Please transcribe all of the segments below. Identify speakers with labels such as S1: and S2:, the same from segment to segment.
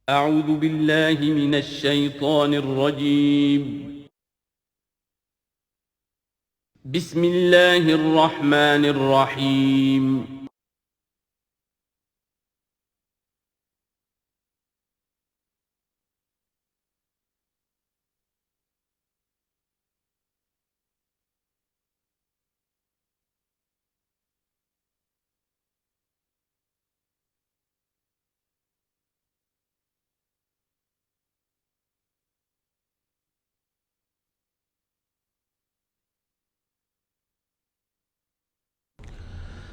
S1: اعوذ باللہ من الشیطان الرجیم بسم اللہ الرحمن الرحیم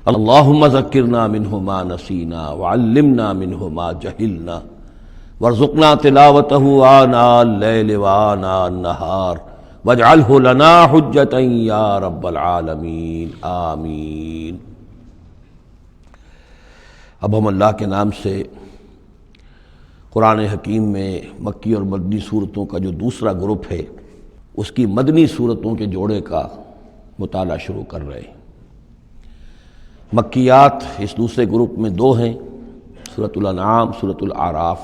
S2: اللہم ذکرنا منہ ما نسینا وعلمنا منہ ما جہلنا وارزقنا تلاوتہ آناء اللیل وآناء النہار واجعلہ لنا حجتا یا رب العالمین آمین۔ اب ہم اللہ کے نام سے قرآن حکیم میں مکی اور مدنی صورتوں کا جو دوسرا گروپ ہے اس کی مدنی صورتوں کے جوڑے کا مطالعہ شروع کر رہے ہیں۔ مکیات اس دوسرے گروپ میں دو ہیں، سورۃ الانعام، سورۃ الاعراف،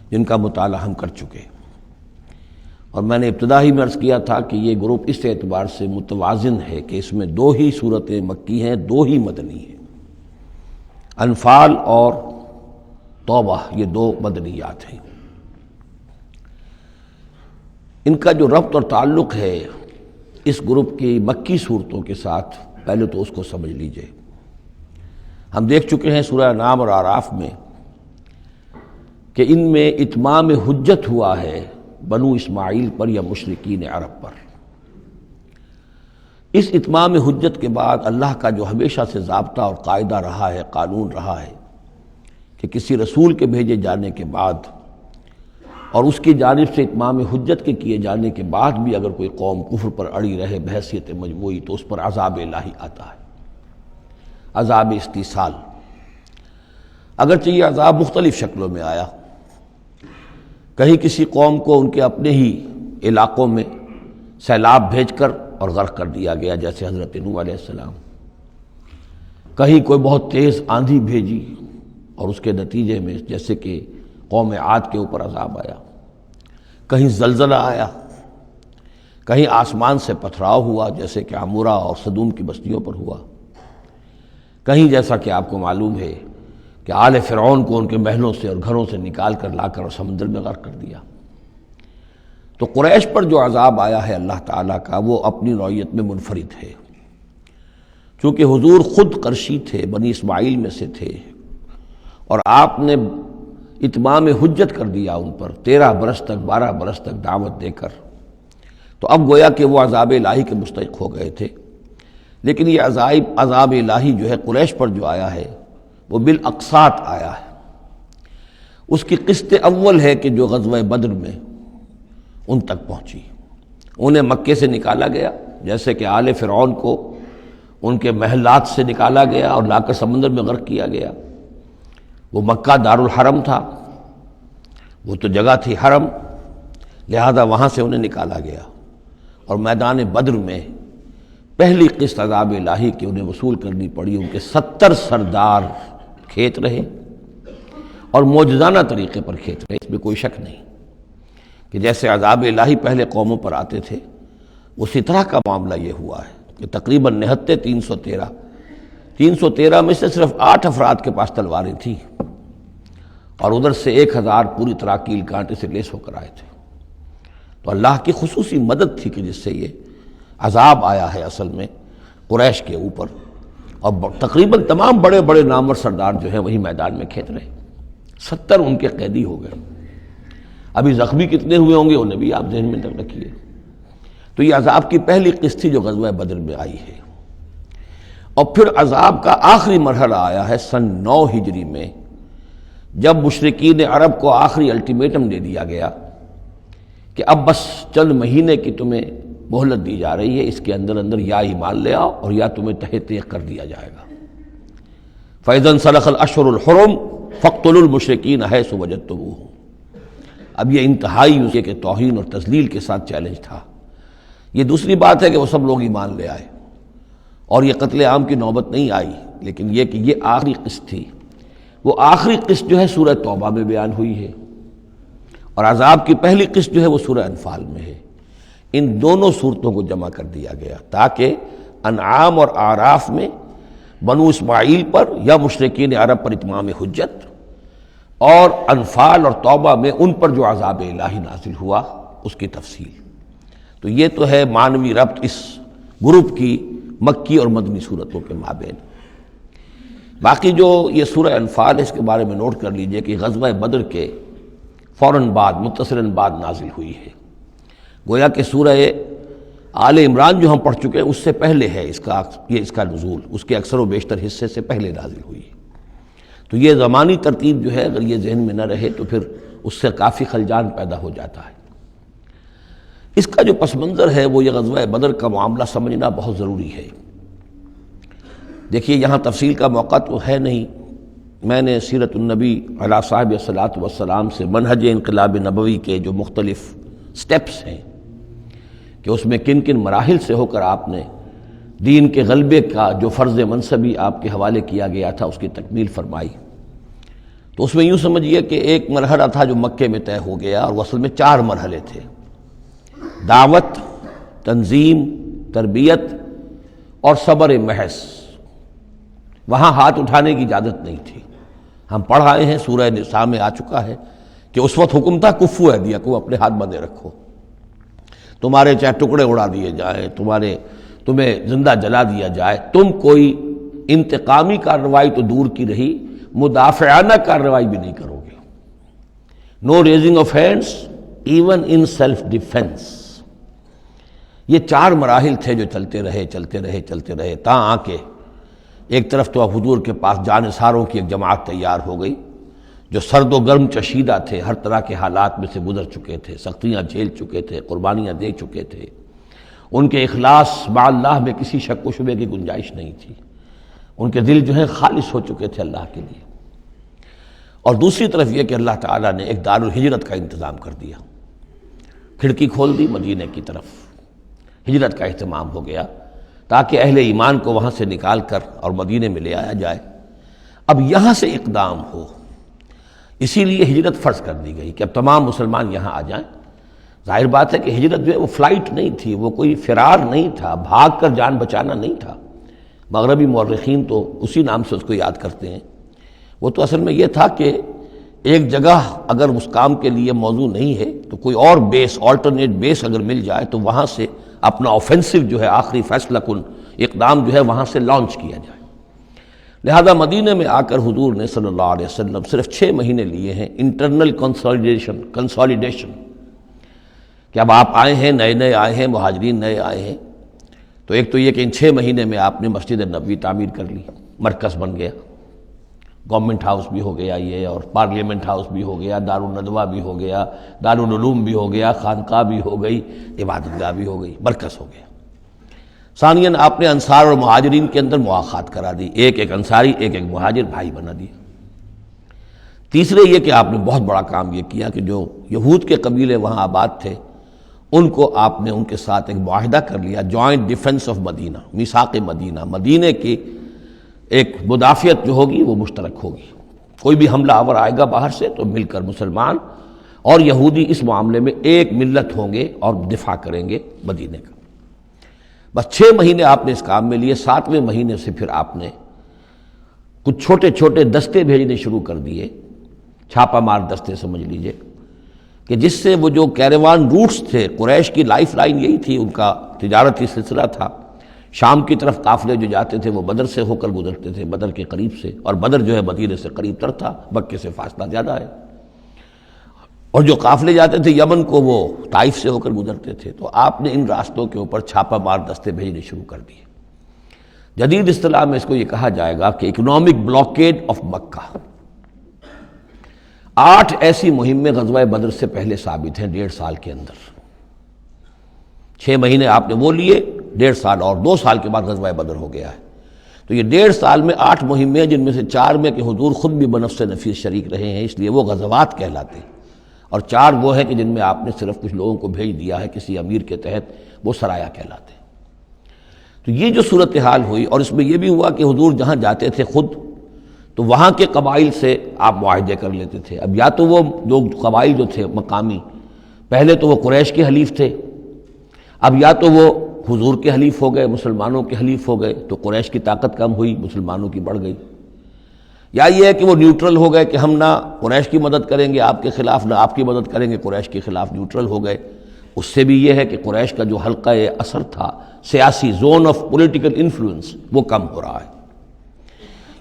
S2: جن کا مطالعہ ہم کر چکے، اور میں نے ابتدا ہی میں عرض کیا تھا کہ یہ گروپ اس اعتبار سے متوازن ہے کہ اس میں دو ہی سورتیں مکی ہیں، دو ہی مدنی ہیں۔ انفال اور توبہ یہ دو مدنیات ہیں۔ ان کا جو ربط اور تعلق ہے اس گروپ کی مکی صورتوں کے ساتھ، پہلے تو اس کو سمجھ لیجئے۔ ہم دیکھ چکے ہیں سورہ انعام اور اعراف میں کہ ان میں اتمام حجت ہوا ہے بنو اسماعیل پر یا مشرکین عرب پر۔ اس اتمام حجت کے بعد اللہ کا جو ہمیشہ سے ضابطہ اور قاعدہ رہا ہے، قانون رہا ہے کہ کسی رسول کے بھیجے جانے کے بعد اور اس کی جانب سے اتمام حجت کے کیے جانے کے بعد بھی اگر کوئی قوم کفر پر اڑی رہے بحیثیت مجموعی تو اس پر عذاب الہی آتا ہے، عذاب استیصال۔ اگرچہ یہ عذاب مختلف شکلوں میں آیا، کہیں کسی قوم کو ان کے اپنے ہی علاقوں میں سیلاب بھیج کر اور غرق کر دیا گیا، جیسے حضرت نوح علیہ السلام، کہیں کوئی بہت تیز آندھی بھیجی اور اس کے نتیجے میں جیسے کہ قوم عاد کے اوپر عذاب آیا، کہیں زلزلہ آیا، کہیں آسمان سے پتھراؤ ہوا جیسے کہ عمورہ اور صدوم کی بستیوں پر ہوا، کہیں جیسا کہ آپ کو معلوم ہے کہ آل فرعون کو ان کے محلوں سے اور گھروں سے نکال کر لا کر سمندر میں غرق کر دیا۔ تو قریش پر جو عذاب آیا ہے اللہ تعالیٰ کا، وہ اپنی نوعیت میں منفرد ہے، چونکہ حضور خود قرشی تھے، بنی اسماعیل میں سے تھے، اور آپ نے اتمام حجت کر دیا ان پر 13 برس تک 12 برس تک دعوت دے کر، تو اب گویا کہ وہ عذاب الہی کے مستحق ہو گئے تھے۔ لیکن یہ عذاب الہی جو ہے قریش پر جو آیا ہے وہ بالاقساط آیا ہے۔ اس کی قسط اول ہے کہ جو غزوہ بدر میں ان تک پہنچی، انہیں مکے سے نکالا گیا جیسے کہ آل فرعون کو ان کے محلات سے نکالا گیا اور لا کر سمندر میں غرق کیا گیا۔ وہ مکہ دارالحرم تھا، وہ تو جگہ تھی حرم، لہذا وہاں سے انہیں نکالا گیا، اور میدان بدر میں پہلی قسط عذاب الہی کی انہیں وصول کرنی پڑی۔ ان کے 70 سردار کھیت رہے اور معجزانہ طریقے پر کھیت رہے، اس میں کوئی شک نہیں کہ جیسے عذاب الہی پہلے قوموں پر آتے تھے اسی طرح کا معاملہ یہ ہوا ہے کہ تقریباً نہتے 313 میں سے صرف 8 افراد کے پاس تلواریں تھیں، اور ادھر سے 1000 پوری طرح کیل کانٹے سے لیس ہو کر آئے تھے۔ تو اللہ کی خصوصی مدد تھی کہ جس سے یہ عذاب آیا ہے اصل میں قریش کے اوپر، اور تقریباً تمام بڑے بڑے نامور سردار جو ہیں وہی میدان میں کھیت رہے، 70 ان کے قیدی ہو گئے۔ ابھی زخمی کتنے ہوئے ہوں گے انہیں بھی آپ ذہن میں رکھیے۔ تو یہ عذاب کی پہلی قسط تھی جو غزوہ بدر میں آئی ہے، اور پھر عذاب کا آخری مرحلہ آیا ہے سن 9 ہجری میں، جب مشرکین عرب کو آخری الٹیمیٹم دے دیا گیا کہ اب بس چند مہینے کی تمہیں مہلت دی جا رہی ہے، اس کے اندر اندر یا ایمان لے آؤ اور یا تمہیں تہہ تیغ کر دیا جائے گا۔ فَإِذَا انسَلَخَ الْأَشْهُرُ الْحُرُمُ فَاقْتُلُوا الْمُشْرِكِينَ حَيْثُ وَجَدتُّمُوهُمْ۔ اب یہ انتہائی اس کے توہین اور تذلیل کے ساتھ چیلنج تھا۔ یہ دوسری بات ہے کہ وہ سب لوگ ایمان لے آئے اور یہ قتل عام کی نوبت نہیں آئی، لیکن یہ کہ یہ آخری قسط تھی۔ وہ آخری قسط جو ہے سورہ توبہ میں بیان ہوئی ہے، اور عذاب کی پہلی قسط جو ہے وہ سورہ انفال میں ہے۔ ان دونوں صورتوں کو جمع کر دیا گیا تاکہ انعام اور اعراف میں بنو اسماعیل پر یا مشرکین عرب پر اتمام حجت، اور انفال اور توبہ میں ان پر جو عذاب الہی نازل ہوا اس کی تفصیل۔ تو یہ تو ہے معنوی ربط اس گروپ کی مکی اور مدنی صورتوں کے مابین۔ باقی جو یہ سورہ انفال ہے اس کے بارے میں نوٹ کر لیجئے کہ غزوہ بدر کے فوراً بعد متصلاً بعد نازل ہوئی ہے، گویا کہ سورہ آل عمران جو ہم پڑھ چکے ہیں اس سے پہلے ہے اس کا نزول، اس کے اکثر و بیشتر حصے سے پہلے نازل ہوئی ہے۔ تو یہ زمانی ترتیب جو ہے اگر یہ ذہن میں نہ رہے تو پھر اس سے کافی خلجان پیدا ہو جاتا ہے۔ اس کا جو پس منظر ہے وہ یہ غزوہ بدر کا معاملہ سمجھنا بہت ضروری ہے۔ دیکھیے یہاں تفصیل کا موقع تو ہے نہیں، میں نے سیرت النبی علیہ صاحب الصلاۃ والسلام سے منہج انقلاب نبوی کے جو مختلف سٹیپس ہیں کہ اس میں کن کن مراحل سے ہو کر آپ نے دین کے غلبے کا جو فرض منصبی آپ کے حوالے کیا گیا تھا اس کی تکمیل فرمائی، تو اس میں یوں سمجھیے کہ ایک مرحلہ تھا جو مکے میں طے ہو گیا، اور اصل میں 4 مرحلے تھے: دعوت، تنظیم، تربیت اور صبر محض۔ وہاں ہاتھ اٹھانے کی اجازت نہیں تھی۔ ہم پڑھ آئے ہیں، سورہ نساء میں آ چکا ہے کہ اس وقت حکم تھا کفو ایدیکم، اپنے ہاتھ بندھے رکھو، تمہارے چاہے ٹکڑے اڑا دیے جائیں، تمہیں زندہ جلا دیا جائے، تم کوئی انتقامی کارروائی تو دور کی رہی، مدافعانہ کارروائی بھی نہیں کرو گے۔ No raising of hands even in self defence. یہ 4 مراحل تھے جو چلتے رہے تا آ کے ایک طرف تو حضور کے پاس جانثاروں کی ایک جماعت تیار ہو گئی جو سرد و گرم چشیدہ تھے، ہر طرح کے حالات میں سے گزر چکے تھے، سختیاں جھیل چکے تھے، قربانیاں دے چکے تھے، ان کے اخلاص مع اللہ میں کسی شک و شبے کی گنجائش نہیں تھی، ان کے دل جو ہیں خالص ہو چکے تھے اللہ کے لیے۔ اور دوسری طرف یہ کہ اللہ تعالیٰ نے ایک دارالہجرت کا انتظام کر دیا، کھڑکی کھول دی مدینے کی طرف، ہجرت کا اہتمام ہو گیا تاکہ اہل ایمان کو وہاں سے نکال کر اور مدینے میں لے آیا جائے۔ اب یہاں سے اقدام ہو، اسی لیے ہجرت فرض کر دی گئی کہ اب تمام مسلمان یہاں آ جائیں۔ ظاہر بات ہے کہ ہجرت جو ہے وہ فلائٹ نہیں تھی، وہ کوئی فرار نہیں تھا، بھاگ کر جان بچانا نہیں تھا۔ مغربی مورخین تو اسی نام سے اس کو یاد کرتے ہیں۔ وہ تو اصل میں یہ تھا کہ ایک جگہ اگر اس کام کے لیے موضوع نہیں ہے تو کوئی اور بیس، آلٹرنیٹ بیس اگر مل جائے تو وہاں سے اپنا آفینسو جو ہے آخری فیصلہ کن اقدام جو ہے وہاں سے لانچ کیا جائے۔ لہذا مدینہ میں آ کر حضور نے صلی اللہ علیہ وسلم صرف 6 مہینے لیے ہیں انٹرنل کنسالیڈیشن، کہ اب آپ آئے ہیں، نئے آئے ہیں، مہاجرین نئے آئے ہیں، تو ایک تو یہ کہ ان 6 مہینے میں آپ نے مسجد نبوی تعمیر کر لی، مرکز بن گیا، گورنمنٹ ہاؤس بھی ہو گیا یہ، اور پارلیمنٹ ہاؤس بھی ہو گیا، دارالندوہ بھی ہو گیا، دارالعلوم بھی ہو گیا، خانقاہ بھی ہو گئی، عبادت گاہ بھی ہو گئی، مرکز ہو گیا۔ ثانیاً آپ نے انصار اور مہاجرین کے اندر مواخات کرا دی، ایک انصاری ایک مہاجر بھائی بنا دیا۔ تیسرے یہ کہ آپ نے بہت بڑا کام یہ کیا کہ جو یہود کے قبیلے وہاں آباد تھے ان کو آپ نے ان کے ساتھ ایک معاہدہ کر لیا، جوائنٹ ڈیفنس آف مدینہ، میثاق مدینہ، مدینے کی ایک مدافعت جو ہوگی وہ مشترک ہوگی، کوئی بھی حملہ آور آئے گا باہر سے تو مل کر مسلمان اور یہودی اس معاملے میں ایک ملت ہوں گے اور دفاع کریں گے مدینے کا۔ بس 6 مہینے آپ نے اس کام میں لیے، 7ویں مہینے سے پھر آپ نے کچھ چھوٹے چھوٹے دستے بھیجنے شروع کر دیے، چھاپہ مار دستے سمجھ لیجئے، کہ جس سے وہ جو کیروان روٹس تھے، قریش کی لائف لائن یہی تھی، ان کا تجارتی سلسلہ تھا، شام کی طرف قافلے جو جاتے تھے وہ بدر سے ہو کر گزرتے تھے، بدر کے قریب سے، اور بدر جو ہے مدینے سے قریب تر تھا، مکے سے فاصلہ زیادہ ہے، اور جو قافلے جاتے تھے یمن کو وہ طائف سے ہو کر گزرتے تھے۔ تو آپ نے ان راستوں کے اوپر چھاپہ مار دستے بھیجنے شروع کر دیے۔ جدید اصطلاح میں اس کو یہ کہا جائے گا کہ اکنامک بلاکیڈ آف مکہ۔ 8 ایسی مہمیں غزوہ بدر سے پہلے ثابت ہیں 1.5 سال کے اندر۔ 6 مہینے آپ نے وہ لیے، 1.5 سال اور 2 سال کے بعد غزوہ بدر ہو گیا ہے۔ تو یہ 1.5 سال میں 8 مہمیں ہیں، جن میں سے 4 میں کہ حضور خود بھی بنفس نفیس شریک رہے ہیں، اس لیے وہ غزوات کہلاتے ہیں، اور 4 وہ ہیں کہ جن میں آپ نے صرف کچھ لوگوں کو بھیج دیا ہے کسی امیر کے تحت، وہ سرایا کہلاتے ہیں۔ تو یہ جو صورتحال ہوئی، اور اس میں یہ بھی ہوا کہ حضور جہاں جاتے تھے خود تو وہاں کے قبائل سے آپ معاہدے کر لیتے تھے۔ اب یا تو وہ جو قبائل جو تھے مقامی، پہلے تو وہ قریش کے حلیف تھے، اب یا تو وہ حضور کے حلیف ہو گئے، مسلمانوں کے حلیف ہو گئے، تو قریش کی طاقت کم ہوئی، مسلمانوں کی بڑھ گئی، یا یہ ہے کہ وہ نیوٹرل ہو گئے کہ ہم نہ قریش کی مدد کریں گے آپ کے خلاف، نہ آپ کی مدد کریں گے قریش کے خلاف، نیوٹرل ہو گئے۔ اس سے بھی یہ ہے کہ قریش کا جو حلقہ اثر تھا، سیاسی زون آف پولیٹیکل انفلوئنس، وہ کم ہو رہا ہے۔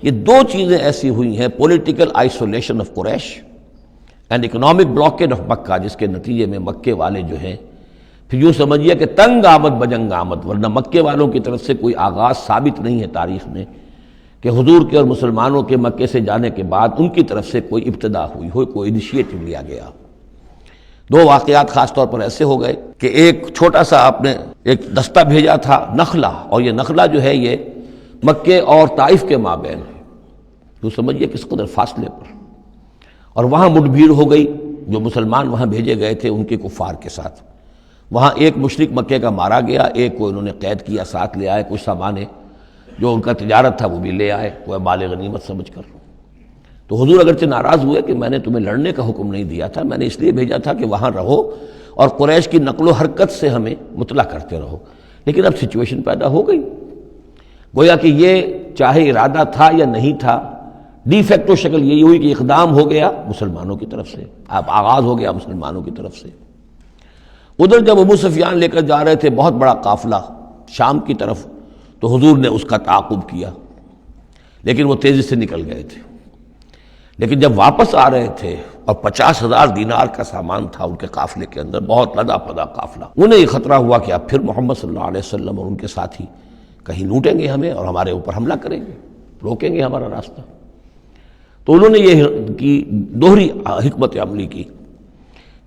S2: یہ دو چیزیں ایسی ہوئی ہیں، political isolation of Quraysh and economic blockade of Makkah, جس کے نتیجے میں مکے والے جو ہیں پھر یوں سمجھیے کہ تنگ آمد بجنگ آمد، ورنہ مکے والوں کی طرف سے کوئی آغاز ثابت نہیں ہے تاریخ میں کہ حضور کے اور مسلمانوں کے مکے سے جانے کے بعد ان کی طرف سے کوئی ابتدا ہوئی ہو، کوئی انیشیٹو لیا گیا۔ دو واقعات خاص طور پر ایسے ہو گئے کہ ایک چھوٹا سا آپ نے ایک دستہ بھیجا تھا نخلہ، اور یہ نخلہ جو ہے یہ مکے اور طائف کے مابین ہے، تو سمجھیے کس قدر فاصلے پر، اور وہاں مٹ بھیڑ ہو گئی، جو مسلمان وہاں بھیجے گئے تھے ان کے کفار کے ساتھ۔ وہاں ایک مشرک مکے کا مارا گیا، ایک کو انہوں نے قید کیا، ساتھ لے آئے، کچھ سامان جو ان کا تجارت تھا وہ بھی لے آئے، وہ مال غنیمت سمجھ کر۔ تو حضور اگرچہ ناراض ہوئے کہ میں نے تمہیں لڑنے کا حکم نہیں دیا تھا، میں نے اس لیے بھیجا تھا کہ وہاں رہو اور قریش کی نقل و حرکت سے ہمیں مطلع کرتے رہو، لیکن اب سچویشن پیدا ہو گئی، گویا کہ یہ چاہے ارادہ تھا یا نہیں تھا، ڈی فیکٹو شکل یہی ہوئی کہ اقدام ہو گیا مسلمانوں کی طرف سے، اب آغاز ہو گیا مسلمانوں کی طرف سے۔ ادھر جب ابو سفیان لے کر جا رہے تھے بہت بڑا قافلہ شام کی طرف، تو حضور نے اس کا تعاقب کیا، لیکن وہ تیزی سے نکل گئے تھے۔ لیکن جب واپس آ رہے تھے اور 50,000 دینار کا سامان تھا ان کے قافلے کے اندر، بہت لدا پدا قافلہ، انہیں یہ خطرہ ہوا کہ اب پھر محمد صلی اللہ علیہ وسلم اور ان کے ساتھی کہیں لوٹیں گے ہمیں اور ہمارے اوپر حملہ کریں گے، روکیں گے ہمارا راستہ۔ تو انہوں نے یہ کی دوہری حکمت عملی کی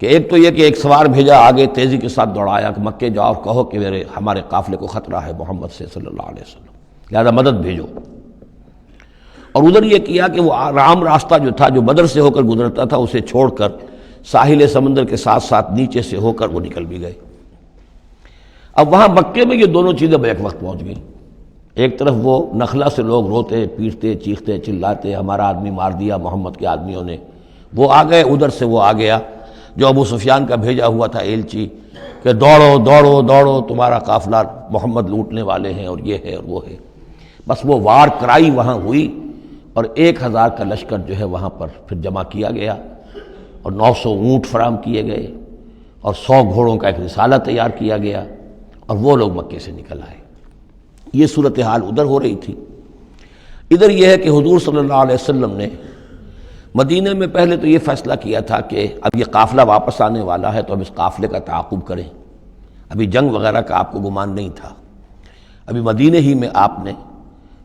S2: کہ ایک تو یہ کہ ایک سوار بھیجا آگے تیزی کے ساتھ دوڑایا کہ مکے جاؤ اور کہو کہ ہمارے قافلے کو خطرہ ہے محمد سے صلی اللہ علیہ وسلم، لہذا مدد بھیجو۔ اور ادھر یہ کیا کہ وہ عام راستہ جو تھا، جو بدر سے ہو کر گزرتا تھا، اسے چھوڑ کر ساحل سمندر کے ساتھ ساتھ نیچے سے ہو کر وہ نکل بھی گئے۔ اب وہاں مکے میں یہ دونوں چیزیں بیک وقت پہنچ گئیں، ایک طرف وہ نخلا سے لوگ روتے پیٹتے چیختے چلاتے ہمارا آدمی مار دیا محمد کے آدمیوں نے، وہ آ گئے، ادھر سے وہ آ گیا جو ابو سفیان کا بھیجا ہوا تھا ایلچی کہ دوڑو دوڑو دوڑو تمہارا قافلہ محمد لوٹنے والے ہیں اور یہ ہے اور وہ ہے۔ بس وہ وار کرائی وہاں ہوئی اور 1000 کا لشکر جو ہے وہاں پر پھر جمع کیا گیا، اور 900 اونٹ فراہم کیے گئے اور 100 گھوڑوں کا ایک رسالہ تیار کیا گیا، اور وہ لوگ مکے سے نکل آئے۔ یہ صورتحال ادھر ہو رہی تھی۔ ادھر یہ ہے کہ حضور صلی اللہ علیہ وسلم نے مدینہ میں پہلے تو یہ فیصلہ کیا تھا کہ اب یہ قافلہ واپس آنے والا ہے تو اب اس قافلے کا تعاقب کریں، ابھی جنگ وغیرہ کا آپ کو گمان نہیں تھا، ابھی مدینہ ہی میں آپ نے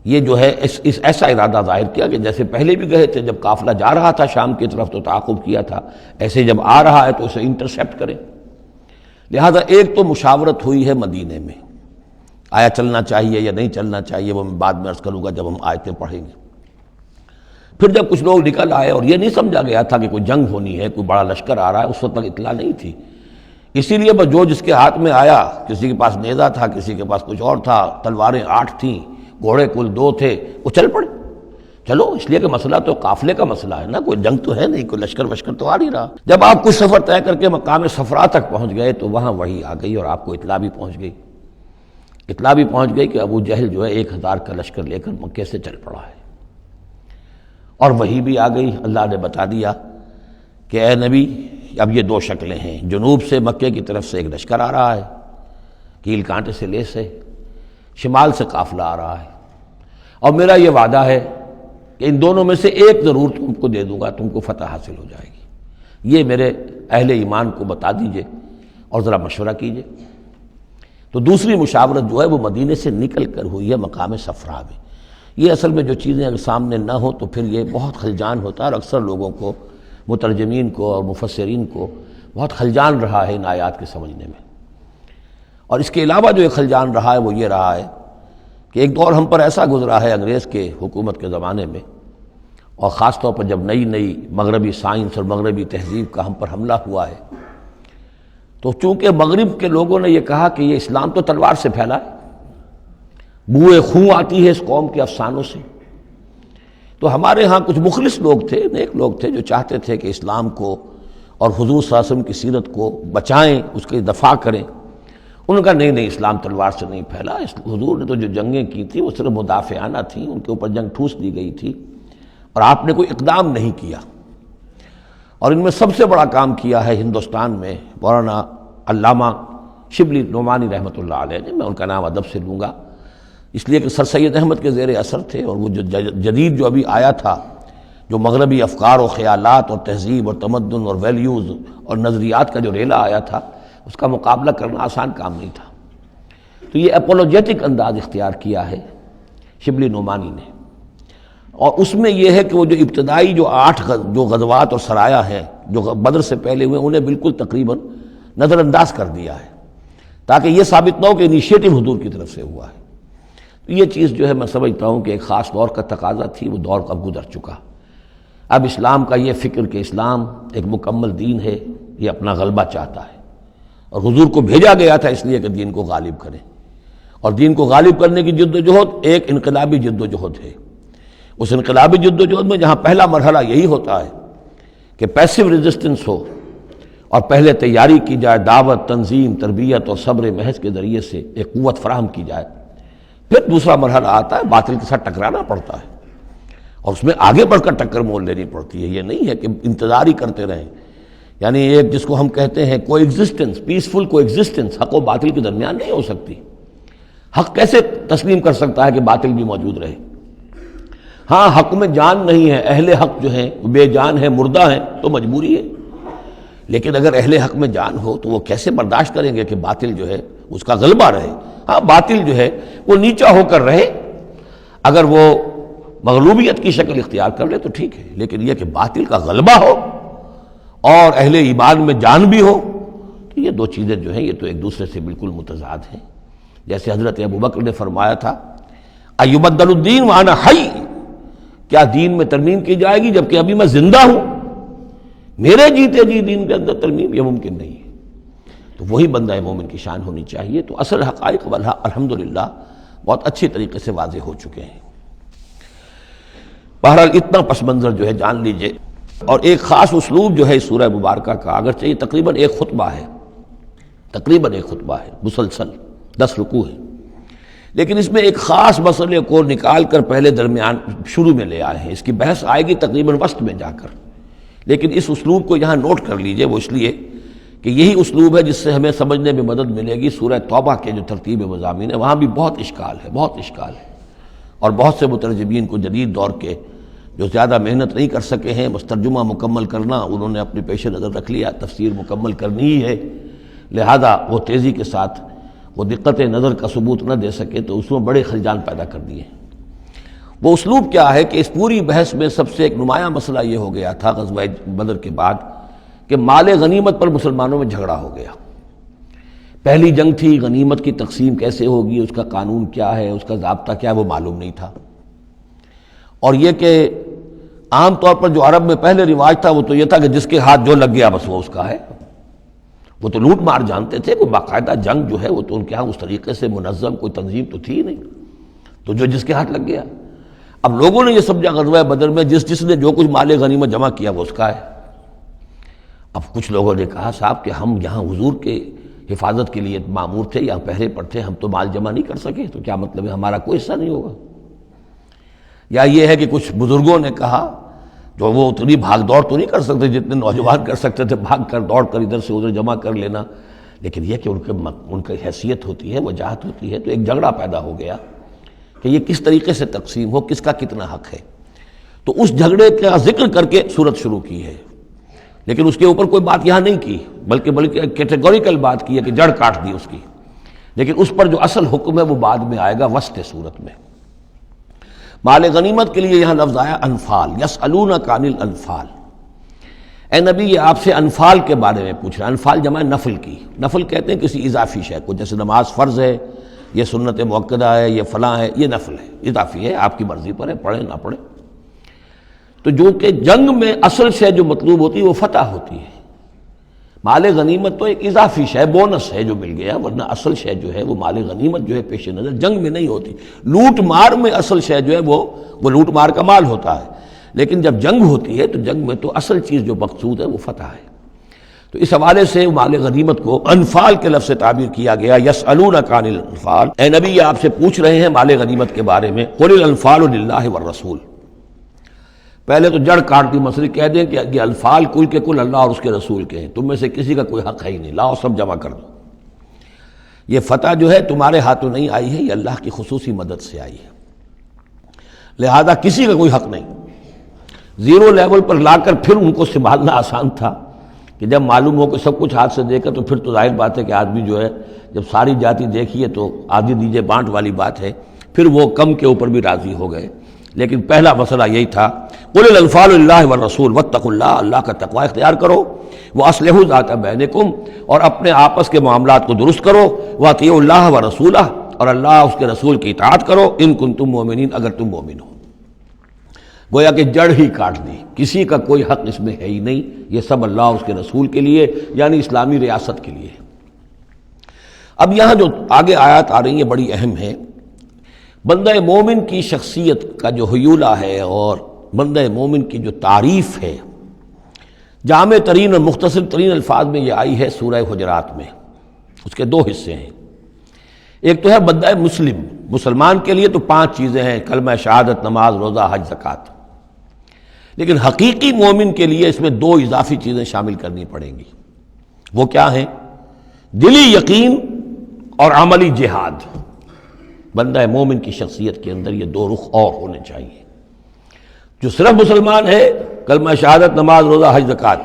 S2: یہ جو ہے اس ایسا ارادہ ظاہر کیا کہ جیسے پہلے بھی گئے تھے، جب قافلہ جا رہا تھا شام کی طرف تو تعاقب کیا تھا، ایسے جب آ رہا ہے تو اسے انٹرسیپٹ کریں۔ لہذا ایک تو مشاورت ہوئی ہے مدینہ میں، آیا چلنا چاہیے یا نہیں چلنا چاہیے، وہ میں بعد میں عرض کروں گا جب ہم آیتیں پڑھیں گے۔ پھر جب کچھ لوگ نکل آئے اور یہ نہیں سمجھا گیا تھا کہ کوئی جنگ ہونی ہے، کوئی بڑا لشکر آ رہا ہے، اس وقت تک اطلاع نہیں تھی، اسی لیے بس جو جس کے ہاتھ میں آیا، کسی کے پاس نیزہ تھا، کسی کے پاس کچھ اور تھا، تلواریں 8 تھیں، گھوڑے کل 2 تھے، وہ چل پڑے۔ چلو اس لیے کہ مسئلہ تو قافلے کا مسئلہ ہے نا، کوئی جنگ تو ہے نہیں، کوئی لشکر وشکر تو آ نہیں رہا۔ جب آپ کچھ سفر طے کر کے مقام صفرا تک پہنچ گئے تو وہاں وحی آ گئی اور آپ کو اطلاع بھی پہنچ گئی، اطلاع بھی پہنچ گئی کہ ابو جہل جو ہے 1000 کا لشکر لے کر مکے سے چل پڑا ہے، اور وحی بھی آ گئی، اللہ نے بتا دیا کہ اے نبی اب یہ 2 شکلیں ہیں، جنوب سے مکے کی طرف سے ایک لشکر آ رہا ہے کیل کانٹے سے لیس ہے، شمال سے قافلہ آ رہا ہے، اور میرا یہ وعدہ ہے کہ ان دونوں میں سے ایک ضرور تم کو دے دوں گا، تم کو فتح حاصل ہو جائے گی، یہ میرے اہل ایمان کو بتا دیجئے اور ذرا مشورہ کیجئے۔ تو دوسری مشاورت جو ہے وہ مدینے سے نکل کر ہوئی ہے مقام صفرا میں۔ یہ اصل میں جو چیزیں اگر سامنے نہ ہوں تو پھر یہ بہت خلجان ہوتا ہے، اور اکثر لوگوں کو، مترجمین کو اور مفسرین کو بہت خلجان رہا ہے ان آیات کے سمجھنے میں۔ اور اس کے علاوہ جو ایک خلجان رہا ہے وہ یہ رہا ہے کہ ایک دور ہم پر ایسا گزرا ہے انگریز کے حکومت کے زمانے میں، اور خاص طور پر جب نئی نئی مغربی سائنس اور مغربی تہذیب کا ہم پر حملہ ہوا ہے، تو چونکہ مغرب کے لوگوں نے یہ کہا کہ یہ اسلام تو تلوار سے پھیلا ہے، بوئے خون آتی ہے اس قوم کے افسانوں سے، تو ہمارے ہاں کچھ مخلص لوگ تھے، نیک لوگ تھے، جو چاہتے تھے کہ اسلام کو اور حضور صلی اللہ علیہ وسلم کی سیرت کو بچائیں، اس کے دفاع کریں۔ انہوں نے کہا نہیں اسلام تلوار سے نہیں پھیلا، حضور نے تو جو جنگیں کی تھیں وہ صرف مدافعانہ تھیں، ان کے اوپر جنگ ٹھوس دی گئی تھی اور آپ نے کوئی اقدام نہیں کیا۔ اور ان میں سب سے بڑا کام کیا ہے ہندوستان میں مولانا علامہ شبلی نعمانی رحمۃ اللہ علیہ نے، میں ان کا نام ادب سے لوں گا اس لیے کہ سر سید احمد کے زیر اثر تھے، اور وہ جو جدید جو ابھی آیا تھا، جو مغربی افکار و خیالات اور تہذیب اور تمدن اور ویلیوز اور نظریات کا جو ریلا آیا تھا، اس کا مقابلہ کرنا آسان کام نہیں تھا۔ تو یہ اپولوجیٹک انداز اختیار کیا ہے شبلی نعمانی نے، اور اس میں یہ ہے کہ وہ جو ابتدائی جو 8 جو غزوات اور سرایا ہیں جو بدر سے پہلے ہوئے، انہیں بالکل تقریباً نظر انداز کر دیا ہے، تاکہ یہ ثابت نہ ہو کہ انیشیٹو حضور کی طرف سے ہوا ہے۔ تو یہ چیز جو ہے میں سمجھتا ہوں کہ ایک خاص دور کا تقاضا تھی، وہ دور اب گزر چکا۔ اب اسلام کا یہ فکر کہ اسلام ایک مکمل دین ہے، یہ اپنا غلبہ چاہتا ہے، اور حضور کو بھیجا گیا تھا اس لیے کہ دین کو غالب کریں، اور دین کو غالب کرنے کی جد و جہد ایک انقلابی جد و جہد ہے۔ اس انقلابی جد و جہد میں جہاں پہلا مرحلہ یہی ہوتا ہے کہ پیسو ریزسٹنس ہو، اور پہلے تیاری کی جائے، دعوت، تنظیم، تربیت اور صبر محض کے ذریعے سے ایک قوت فراہم کی جائے، پھر دوسرا مرحلہ آتا ہے باطل کے ساتھ ٹکرانا پڑتا ہے، اور اس میں آگے بڑھ کر ٹکر مول لینی پڑتی ہے۔ یہ نہیں ہے کہ انتظار ہی کرتے رہیں، یعنی ایک جس کو ہم کہتے ہیں کو ایگزسٹنس، پیسفل کو ایگزسٹنس، حق و باطل کے درمیان نہیں ہو سکتی۔ حق کیسے تسلیم کر سکتا ہے کہ باطل بھی موجود رہے؟ ہاں حق میں جان نہیں ہے، اہل حق جو ہیں بے جان ہیں، مردہ ہیں، تو مجبوری ہے، لیکن اگر اہل حق میں جان ہو تو وہ کیسے برداشت کریں گے کہ باطل جو ہے اس کا غلبہ رہے؟ ہاں باطل جو ہے وہ نیچا ہو کر رہے، اگر وہ مغلوبیت کی شکل اختیار کر لے تو ٹھیک ہے، لیکن یہ کہ باطل کا غلبہ ہو اور اہل ایمان میں جان بھی ہو، تو یہ دو چیزیں جو ہیں یہ تو ایک دوسرے سے بالکل متضاد ہیں۔ جیسے حضرت ابوبکر نے فرمایا تھا ایبدل الدین وانا حی، کیا دین میں ترمیم کی جائے گی جبکہ ابھی میں زندہ ہوں؟ میرے جیتے جی دین کے اندر ترمیم یہ ممکن نہیں ہے۔ تو وہی بندہ مومن کی شان ہونی چاہیے۔ تو اصل حقائق الحمدللہ بہت اچھی طریقے سے واضح ہو چکے ہیں۔ بہرحال اتنا پس منظر جو ہے جان لیجئے، اور ایک خاص اسلوب جو ہے اس سورہ مبارکہ کا، اگرچہ یہ تقریباً ایک خطبہ ہے مسلسل 10 رکوع ہے، لیکن اس میں ایک خاص مسئلے کو نکال کر پہلے درمیان شروع میں لے آئے ہیں۔ اس کی بحث آئے گی تقریباً وسط میں جا کر، لیکن اس اسلوب کو یہاں نوٹ کر لیجئے، وہ اس لیے کہ یہی اسلوب ہے جس سے ہمیں سمجھنے میں مدد ملے گی سورہ توبہ کے جو ترتیب مضامین ہے، وہاں بھی بہت اشکال ہے، اور بہت سے مترجمین کو جدید دور کے جو زیادہ محنت نہیں کر سکے ہیں، بس ترجمہ مکمل کرنا انہوں نے اپنے پیش نظر رکھ لیا، تفسیر مکمل کرنی ہی ہے، لہذا وہ تیزی کے ساتھ وہ دقت نظر کا ثبوت نہ دے سکے تو اس میں بڑے خلجان پیدا کر دیے۔ وہ اسلوب کیا ہے کہ اس پوری بحث میں سب سے ایک نمایاں مسئلہ یہ ہو گیا تھا غزوہ بدر کے بعد کہ مال غنیمت پر مسلمانوں میں جھگڑا ہو گیا۔ پہلی جنگ تھی، غنیمت کی تقسیم کیسے ہوگی، اس کا قانون کیا ہے، اس کا ضابطہ کیا ہے، وہ معلوم نہیں تھا۔ اور یہ کہ عام طور پر جو عرب میں پہلے رواج تھا وہ تو یہ تھا کہ جس کے ہاتھ جو لگ گیا بس وہ اس کا ہے، وہ تو لوٹ مار جانتے تھے، کوئی باقاعدہ جنگ جو ہے وہ تو ان کے ہاں اس طریقے سے منظم کوئی تنظیم تو تھی نہیں، تو جو جس کے ہاتھ لگ گیا۔ اب لوگوں نے یہ سمجھا غزوہ بدر میں جس نے جو کچھ مال غنیمت جمع کیا وہ اس کا ہے۔ اب کچھ لوگوں نے کہا صاحب کہ ہم یہاں حضور کے حفاظت کے لیے مامور تھے، یہاں پہرے پر تھے، ہم تو مال جمع نہیں کر سکے، تو کیا مطلب ہے ہمارا کوئی حصہ نہیں ہوگا؟ یا یہ ہے کہ کچھ بزرگوں نے کہا جو وہ اتنی بھاگ دوڑ تو نہیں کر سکتے جتنے نوجوان کر سکتے تھے، بھاگ کر دوڑ کر ادھر سے ادھر جمع کر لینا، لیکن یہ کہ ان کی حیثیت ہوتی ہے، وجاہت ہوتی ہے، تو ایک جھگڑا پیدا ہو گیا کہ یہ کس طریقے سے تقسیم ہو، کس کا کتنا حق ہے۔ تو اس جھگڑے کا ذکر کر کے سورت شروع کی ہے، لیکن اس کے اوپر کوئی بات یہاں نہیں کی، بلکہ کیٹیگوریکل بات کی ہے کہ جڑ کاٹ دی اس کی، لیکن اس پر جو اصل حکم ہے وہ بعد میں آئے گا وسط سورت میں۔ مال غنیمت کے لیے یہاں لفظ آیا انفال، یسألونک عن الانفال، اے نبی یہ آپ سے انفال کے بارے میں پوچھ رہا ہے۔ انفال جمع نفل کی، نفل کہتے ہیں کسی اضافی شے کو، جیسے نماز فرض ہے، یہ سنت مؤکدہ ہے، یہ فلاں ہے، یہ نفل ہے، اضافی ہے، آپ کی مرضی پر ہے، پڑھیں نہ پڑھیں۔ تو جو کہ جنگ میں اصل شے جو مطلوب ہوتی ہے وہ فتح ہوتی ہے، مال غنیمت تو ایک اضافی شے، بونس ہے جو مل گیا، ورنہ اصل شے جو ہے وہ مال غنیمت جو ہے پیش نظر جنگ میں نہیں ہوتی۔ لوٹ مار میں اصل شے جو ہے وہ لوٹ مار کا مال ہوتا ہے، لیکن جب جنگ ہوتی ہے تو جنگ میں تو اصل چیز جو مقصود ہے وہ فتح ہے۔ تو اس حوالے سے مال غنیمت کو انفال کے لفظ سے تعبیر کیا گیا، یسألونک عن الانفال، اے نبی یہ آپ سے پوچھ رہے ہیں مال غنیمت کے بارے میں، قل الانفال للہ والرسول۔ پہلے تو جڑ کاٹ دی مسئلے، کہہ دیں کہ یہ انفال کل کے کل اللہ اور اس کے رسول کے ہیں، تم میں سے کسی کا کوئی حق ہے ہی نہیں، لاؤ سب جمع کر دو۔ یہ فتح جو ہے تمہارے ہاتھوں نہیں آئی ہے، یہ اللہ کی خصوصی مدد سے آئی ہے، لہذا کسی کا کوئی حق نہیں۔ زیرو لیول پر لا کر پھر ان کو سنبھالنا آسان تھا کہ جب معلوم ہو کہ سب کچھ ہاتھ سے دے کر، تو پھر تو ظاہر بات ہے کہ آدمی جو ہے جب ساری جاتی دیکھیے تو آدھی دیجیے بانٹ والی بات ہے، پھر وہ کم کے اوپر بھی راضی ہو گئے۔ لیکن پہلا مسئلہ یہی تھا، قل الانفال للہ والرسول واتقوا اللہ، اللہ کا تقوی اختیار کرو، واصلحوا ذات بینکم، اور اپنے آپس کے معاملات کو درست کرو، واطیعوا اللہ ورسولہ، اور اللہ اس کے رسول کی اطاعت کرو، ان کنتم مومنین، اگر تم مومن ہو۔ گویا کہ جڑ ہی کاٹ دی، کسی کا کوئی حق اس میں ہے ہی نہیں، یہ سب اللہ اور اس کے رسول کے لیے، یعنی اسلامی ریاست کے لیے۔ اب یہاں جو آگے آیات آ رہی ہیں بڑی اہم ہیں۔ بندہ مومن کی شخصیت کا جو حیولہ ہے اور بندہ مومن کی جو تعریف ہے، جامع ترین اور مختصر ترین الفاظ میں یہ آئی ہے سورہ حجرات میں۔ اس کے دو حصے ہیں، ایک تو ہے بندہ مسلم، مسلمان کے لیے تو 5 چیزیں ہیں، کلمہ شہادت، نماز، روزہ، حج، زکوٰۃ، لیکن حقیقی مومن کے لیے اس میں 2 اضافی چیزیں شامل کرنی پڑیں گی۔ وہ کیا ہیں؟ دلی یقین اور عملی جہاد۔ بندہ مومن کی شخصیت کے اندر یہ 2 رخ اور ہونے چاہیے۔ جو صرف مسلمان ہے، کلمہ شہادت، نماز، روزہ، حج، زکوٰۃ،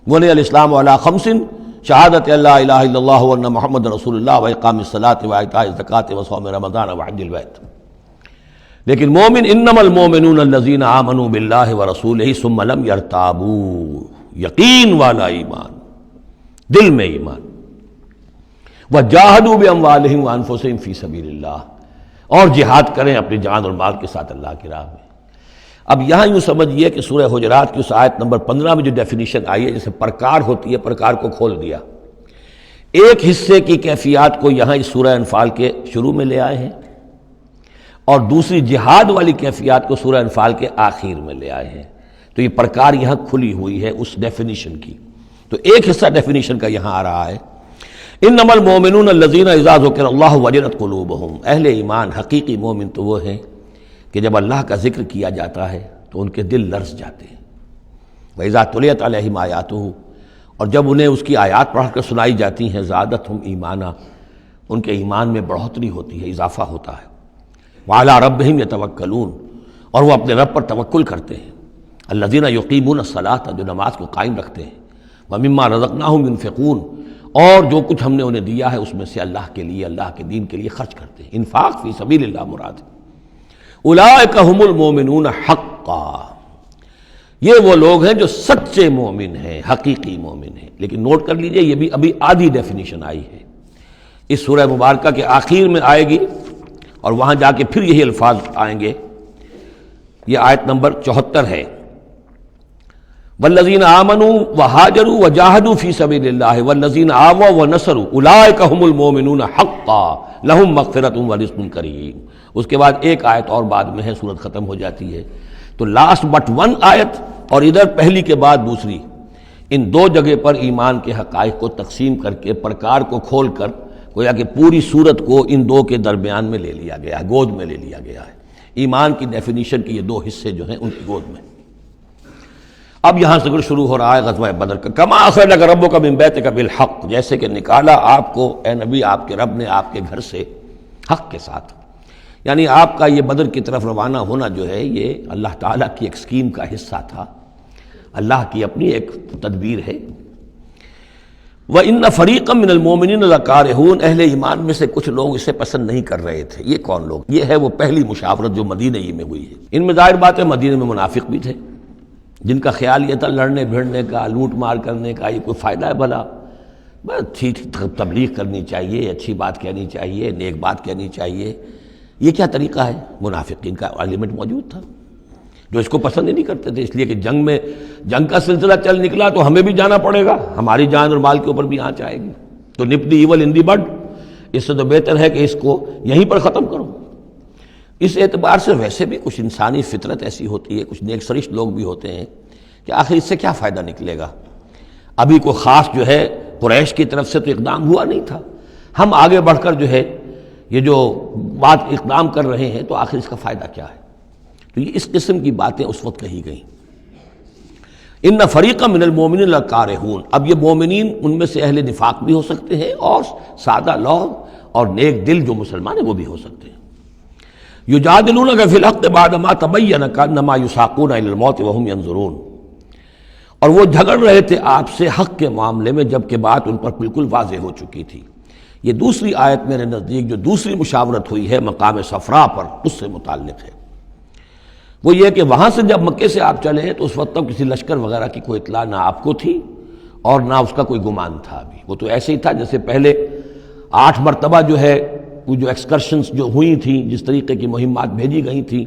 S2: بنی الاسلام علی 5، شہادت اللہ الہ الا اللہ وان محمد رسول اللہ واقام الصلاۃ وایتاء الزکوٰۃ وصوم رمضان وحج البیت۔ لیکن مومن، انما المومنون الذین آمنوا باللہ ورسولہ ثم لم یرتابوا، یقین والا ایمان، دل میں ایمان، وجاہدوا باموالہم وانفسہم فی سبیل اللہ، اور جہاد کریں اپنی جان اور مال کے ساتھ اللہ کی راہ میں۔ اب یہاں یوں سمجھیے کہ سورہ حجرات کی اس آیت نمبر 15 میں جو ڈیفینیشن آئی ہے، جیسے پرکار ہوتی ہے، پرکار کو کھول دیا۔ ایک حصے کی کیفیات کو یہاں اس سورہ انفال کے شروع میں لے آئے ہیں، اور دوسری جہاد والی کیفیات کو سورہ انفال کے آخر میں لے آئے ہیں۔ تو یہ پرکار یہاں کھلی ہوئی ہے اس ڈیفینیشن کی۔ تو ایک حصہ ڈیفینیشن کا یہاں آ رہا ہے، انما المومنون الذین اذا ذکر اللہ وجلت قلوبہم، اہل ایمان، حقیقی مومن تو وہ ہیں کہ جب اللہ کا ذکر کیا جاتا ہے تو ان کے دل لرز جاتے ہیں۔ وَإِذَا تُلِيَتْ عَلَيْهِمْ آیَاتُهُ، اور جب انہیں اس کی آیات پڑھ کر سنائی جاتی ہیں، زادتہم ایمانا، ان کے ایمان میں بڑھوتری ہوتی ہے، اضافہ ہوتا ہے۔ وَعَلَىٰ رَبِّهِمْ يَتَوَكَّلُونَ، اور وہ اپنے رب پر توکل کرتے ہیں۔ الَّذِينَ يُقِيمُونَ الصَّلَاةَ، جو نماز کو قائم رکھتے ہیں۔ وَمِمَّا رَزَقْنَاهُمْ يُنْفِقُونَ، اور جو کچھ ہم نے انہیں دیا ہے اس میں سے اللہ کے لیے، اللہ کے دین کے لیے خرچ کرتے ہیں۔ انفاق فی سبیل اللہ مراد ہے۔ اولئک هم المؤمنون حقا، یہ وہ لوگ ہیں جو سچے مومن ہیں، حقیقی مومن ہیں۔ لیکن نوٹ کر لیجئے یہ بھی ابھی آدھی ڈیفینیشن آئی ہے، اس سورہ مبارکہ کے آخر میں آئے گی، اور وہاں جا کے پھر یہی الفاظ آئیں گے۔ یہ آیت نمبر 74 ہے، والذین آمنوا وہاجروا وجاہدوا فی سبیل اللہ والذین آووا ونصروا اولئک هم المؤمنون حقا لہم مغفرۃ ورزق کریم۔ اس کے بعد ایک آیت اور بعد میں ہے، سورت ختم ہو جاتی ہے۔ تو لاسٹ بٹ 1 آیت، اور ادھر پہلی کے بعد دوسری، ان 2 جگہ پر ایمان کے حقائق کو تقسیم کر کے، پرکار کو کھول کر، گویا کہ پوری سورت کو ان 2 کے درمیان میں لے لیا گیا ہے، گود میں لے لیا گیا ہے۔ ایمان کی ڈیفینیشن کے یہ 2 حصے جو ہیں ان کی گود میں۔ اب یہاں ذکر شروع ہو رہا ہے غزوہ بدر کا۔ کما اخرجک ربک من بیتک بالحق، جیسے کہ نکالا آپ کو اے نبی آپ کے رب نے آپ کے گھر سے حق کے ساتھ، یعنی آپ کا یہ بدر کی طرف روانہ ہونا جو ہے یہ اللہ تعالیٰ کی ایک اسکیم کا حصہ تھا، اللہ کی اپنی ایک تدبیر ہے۔ وَإِنَّ فَرِيقًا مِّنَ الْمُؤْمِنِينَ لَكَارِهُونَ، اہل ایمان میں سے کچھ لوگ اسے پسند نہیں کر رہے تھے۔ یہ کون لوگ؟ یہ ہے وہ پہلی مشاورت جو مدینہ ہی میں ہوئی ہے۔ ان میں ظاہر بات ہے مدینہ میں منافق بھی تھے، جن کا خیال یہ تھا لڑنے بھیڑنے کا، لوٹ مار کرنے کا، یہ کوئی فائدہ ہے بھلا؟ بس ٹھیک تبلیغ کرنی چاہیے، اچھی بات کہنی چاہیے، نیک بات کہنی چاہیے۔ یہ کیا طریقہ ہے؟ منافقین کا ایلیمنٹ موجود تھا جو اس کو پسند ہی نہیں کرتے تھے، اس لیے کہ جنگ کا سلسلہ چل نکلا تو ہمیں بھی جانا پڑے گا، ہماری جان اور مال کے اوپر بھی آنچ آئے گی۔ تو نپ دی ایول ان دی بڈ، اس سے تو بہتر ہے کہ اس کو یہیں پر ختم کرو۔ اس اعتبار سے ویسے بھی کچھ انسانی فطرت ایسی ہوتی ہے، کچھ نیک سرشت لوگ بھی ہوتے ہیں کہ آخر اس سے کیا فائدہ نکلے گا، ابھی کوئی خاص جو ہے قریش کی طرف سے تو اقدام ہوا نہیں تھا، ہم آگے بڑھ کر جو ہے یہ جو بات اقدام کر رہے ہیں تو آخر اس کا فائدہ کیا ہے۔ تو یہ اس قسم کی باتیں اس وقت کہی گئیں۔ ان فریقا من المؤمنین لکارہون، اب یہ مومنین ان میں سے اہل نفاق بھی ہو سکتے ہیں اور سادہ لوگ اور نیک دل جو مسلمان ہیں وہ بھی ہو سکتے ہیں۔ یجادلونک فی الحق بعد ما تبین کانما یساقون الی الموت وہم ینظرون، اور وہ جھگڑ رہے تھے آپ سے حق کے معاملے میں جبکہ بات ان پر بالکل واضح ہو چکی تھی۔ یہ دوسری آیت میرے نزدیک جو دوسری مشاورت ہوئی ہے مقام صفرا پر، اس سے متعلق ہے۔ وہ یہ کہ وہاں سے جب مکے سے آپ چلے تو اس وقت تک کسی لشکر وغیرہ کی کوئی اطلاع نہ آپ کو تھی اور نہ اس کا کوئی گمان تھا ابھی، وہ تو ایسے ہی تھا جیسے پہلے 8 مرتبہ جو ہے وہ جو ایکسکرشنز جو ہوئی تھیں، جس طریقے کی مہمات بھیجی گئی تھیں،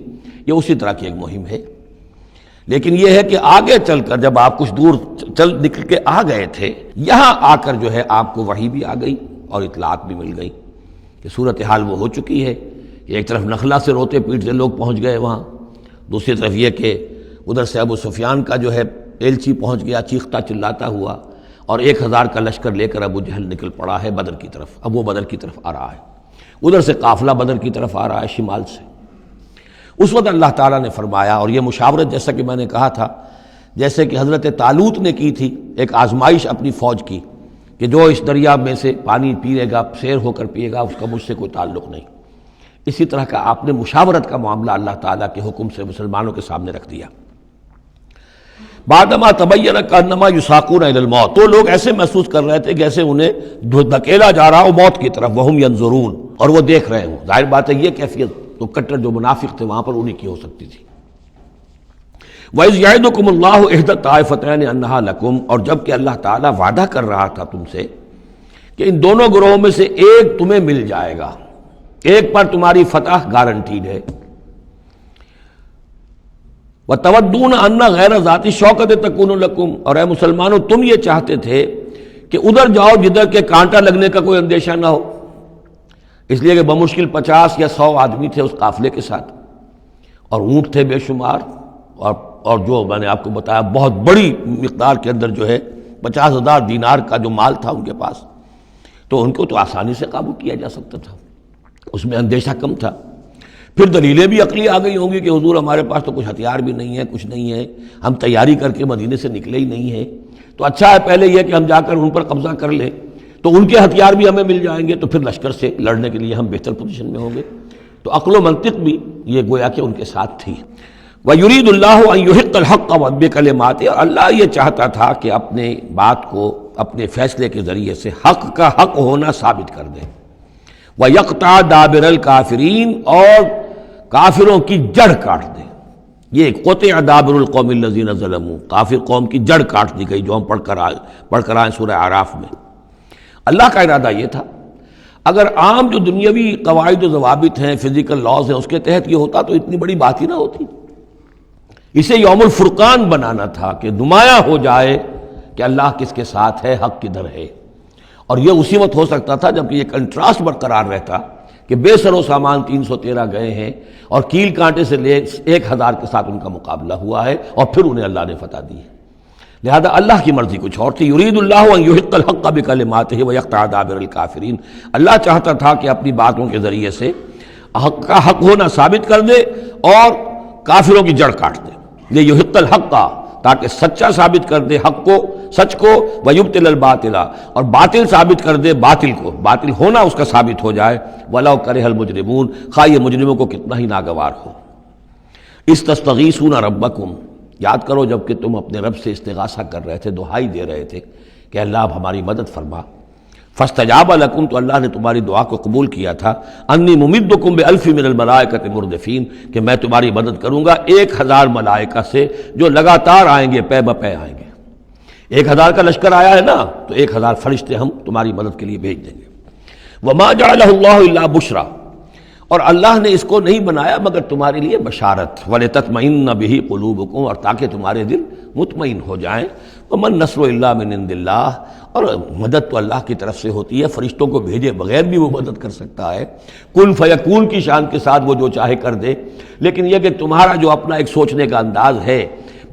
S2: یہ اسی طرح کی ایک مہم ہے۔ لیکن یہ ہے کہ آگے چل کر جب آپ کچھ دور چل نکل کے آ گئے تھے، یہاں آ کر جو ہے آپ کو وحی بھی آ گئی اور اطلاعات بھی مل گئی کہ صورتحال وہ ہو چکی ہے۔ ایک طرف نخلا سے روتے پیٹتے لوگ پہنچ گئے وہاں، دوسری طرف یہ کہ ادھر سے ابو سفیان کا جو ہے ایلچی پہنچ گیا چیختا چلاتا ہوا، اور 1000 کا لشکر لے کر ابو جہل نکل پڑا ہے بدر کی طرف، اب وہ بدر کی طرف آ رہا ہے، ادھر سے قافلہ بدر کی طرف آ رہا ہے شمال سے۔ اس وقت اللہ تعالیٰ نے فرمایا، اور یہ مشاورت جیسا کہ میں نے کہا تھا جیسے کہ حضرت طالوت نے کی تھی، ایک آزمائش اپنی فوج کی کہ جو اس دریا میں سے پانی پیے گا سیر ہو کر پیے گا اس کا مجھ سے کوئی تعلق نہیں، اسی طرح کا آپ نے مشاورت کا معاملہ اللہ تعالیٰ کے حکم سے مسلمانوں کے سامنے رکھ دیا۔ بعدما تبین کانما یساقون الی الموت، تو لوگ ایسے محسوس کر رہے تھے جیسے انہیں دھکیلا جا رہا ہو موت کی طرف، وہم ینظرون، اور وہ دیکھ رہے ہوں۔ ظاہر بات ہے یہ کیفیت تو کٹر جو منافق تھے وہاں پر انہی کی ہو سکتی تھی۔ وَإِذْ يَعِدُكُمُ اللَّهُ إِحْدَى الطَّائِفَتَيْنِ أَنَّهَا لَكُمْ، اور جب کہ اللہ تعالیٰ وعدہ کر رہا تھا تم سے کہ ان دونوں گروہوں میں سے ایک تمہیں مل جائے گا، ایک پر تمہاری فتح گارنٹیڈ ہے۔ وَتَوَدُّونَ أَنَّ غَيْرَ ذَاتِ الشَّوْكَةِ تَكُونُ لَكُمْ، اور اے مسلمانوں تم یہ چاہتے تھے کہ ادھر جاؤ جدھر کے کانٹا لگنے کا کوئی اندیشہ نہ ہو، اس لیے کہ بمشکل 50 یا 100 آدمی تھے اس قافلے کے ساتھ، اور اونٹ تھے بے شمار، اور جو میں نے آپ کو بتایا بہت بڑی مقدار کے اندر جو ہے 50,000 دینار کا جو مال تھا ان کے پاس، تو ان کو تو آسانی سے قابو کیا جا سکتا تھا، اس میں اندیشہ کم تھا۔ پھر دلیلیں بھی عقلی آ گئی ہوں گی کہ حضور ہمارے پاس تو کچھ ہتھیار بھی نہیں ہے، کچھ نہیں ہے، ہم تیاری کر کے مدینے سے نکلے ہی نہیں ہیں، تو اچھا ہے پہلے یہ کہ ہم جا کر ان پر قبضہ کر لیں تو ان کے ہتھیار بھی ہمیں مل جائیں گے، تو پھر لشکر سے لڑنے کے لیے ہم بہتر پوزیشن میں ہوں گے۔ تو عقل و منطق بھی یہ گویا کہ ان کے ساتھ تھی۔ وَيُرِيدُ اللَّهُ أَن يُحِقَّ الْحَقَّ بِكَلِمَاتِهِ، اور اللہ یہ چاہتا تھا کہ اپنے بات کو اپنے فیصلے کے ذریعے سے حق کا حق ہونا ثابت کر دے۔ وَيَقْطَعَ دَابِرَ الْكَافِرِينَ، اور کافروں کی جڑ کاٹ دے۔ یہ قطع دابر القوم الذین ظلموا، کافر قوم کی جڑ کاٹ دی گئی، جو ہم پڑھ کر آئے سورہ اعراف میں۔ اللہ کا ارادہ یہ تھا، اگر عام جو دنیاوی قواعد و ضوابط ہیں، فزیکل لاز ہیں، اس کے تحت یہ ہوتا تو اتنی بڑی بات ہی نہ ہوتی۔ اسے یوم الفرقان بنانا تھا کہ نمایاں ہو جائے کہ اللہ کس کے ساتھ ہے، حق کدھر ہے، اور یہ اسی وقت ہو سکتا تھا جبکہ یہ کنٹراسٹ برقرار رہتا کہ بے سر و سامان 313 گئے ہیں اور کیل کانٹے سے لے 1000 کے ساتھ ان کا مقابلہ ہوا ہے، اور پھر انہیں اللہ نے فتح دی ہے۔ لہذا اللہ کی مرضی کچھ اور تھی۔ یرید اللہ ان یحق الحق بکلماتہ ویقطع دابر الکافرین، اللہ چاہتا تھا کہ اپنی باتوں کے ذریعے سے حق کا حق ہونا ثابت کر دے اور کافروں کی جڑ کاٹ دے۔ یہ یحق الحق، تاکہ سچا ثابت کر دے حق کو، سچ کو، ویبطل الباطل، اور باطل ثابت کر دے باطل کو، باطل ہونا اس کا ثابت ہو جائے۔ ولو کرہ المجرمون، خواہ یہ مجرموں کو کتنا ہی ناگوار ہو۔ استستغیثون ربکم، یاد کرو جب کہ تم اپنے رب سے استغاثہ کر رہے تھے، دعائی دے رہے تھے کہ اللہ اب ہماری مدد فرما۔ فاستجاب لکم، تو اللہ نے تمہاری دعا کو قبول کیا تھا۔ انی ممدکم بألف من الملائکۃ مردفین، کہ میں تمہاری مدد کروں گا 1000 ملائکہ سے جو لگاتار آئیں گے، پے بپے آئیں گے۔ 1000 کا لشکر آیا ہے نا، تو 1000 فرشتے ہم تمہاری مدد کے لیے بھیج دیں گے۔ وما جعلہ اللہ الا بشرا، اور اللہ نے اس کو نہیں بنایا مگر تمہارے لیے بشارت، وَلِتَطْمَئِنَّ بِهِ قُلُوبُكُمْ، اور تاکہ تمہارے دل مطمئن ہو جائیں۔ وَمَن نَّصْرُ إِلَّا مِنْ عِندِ اللَّهِ، اور مدد تو اللہ کی طرف سے ہوتی ہے، فرشتوں کو بھیجے بغیر بھی وہ مدد کر سکتا ہے، کن فیکون کی شان کے ساتھ وہ جو چاہے کر دے۔ لیکن یہ کہ تمہارا جو اپنا ایک سوچنے کا انداز ہے،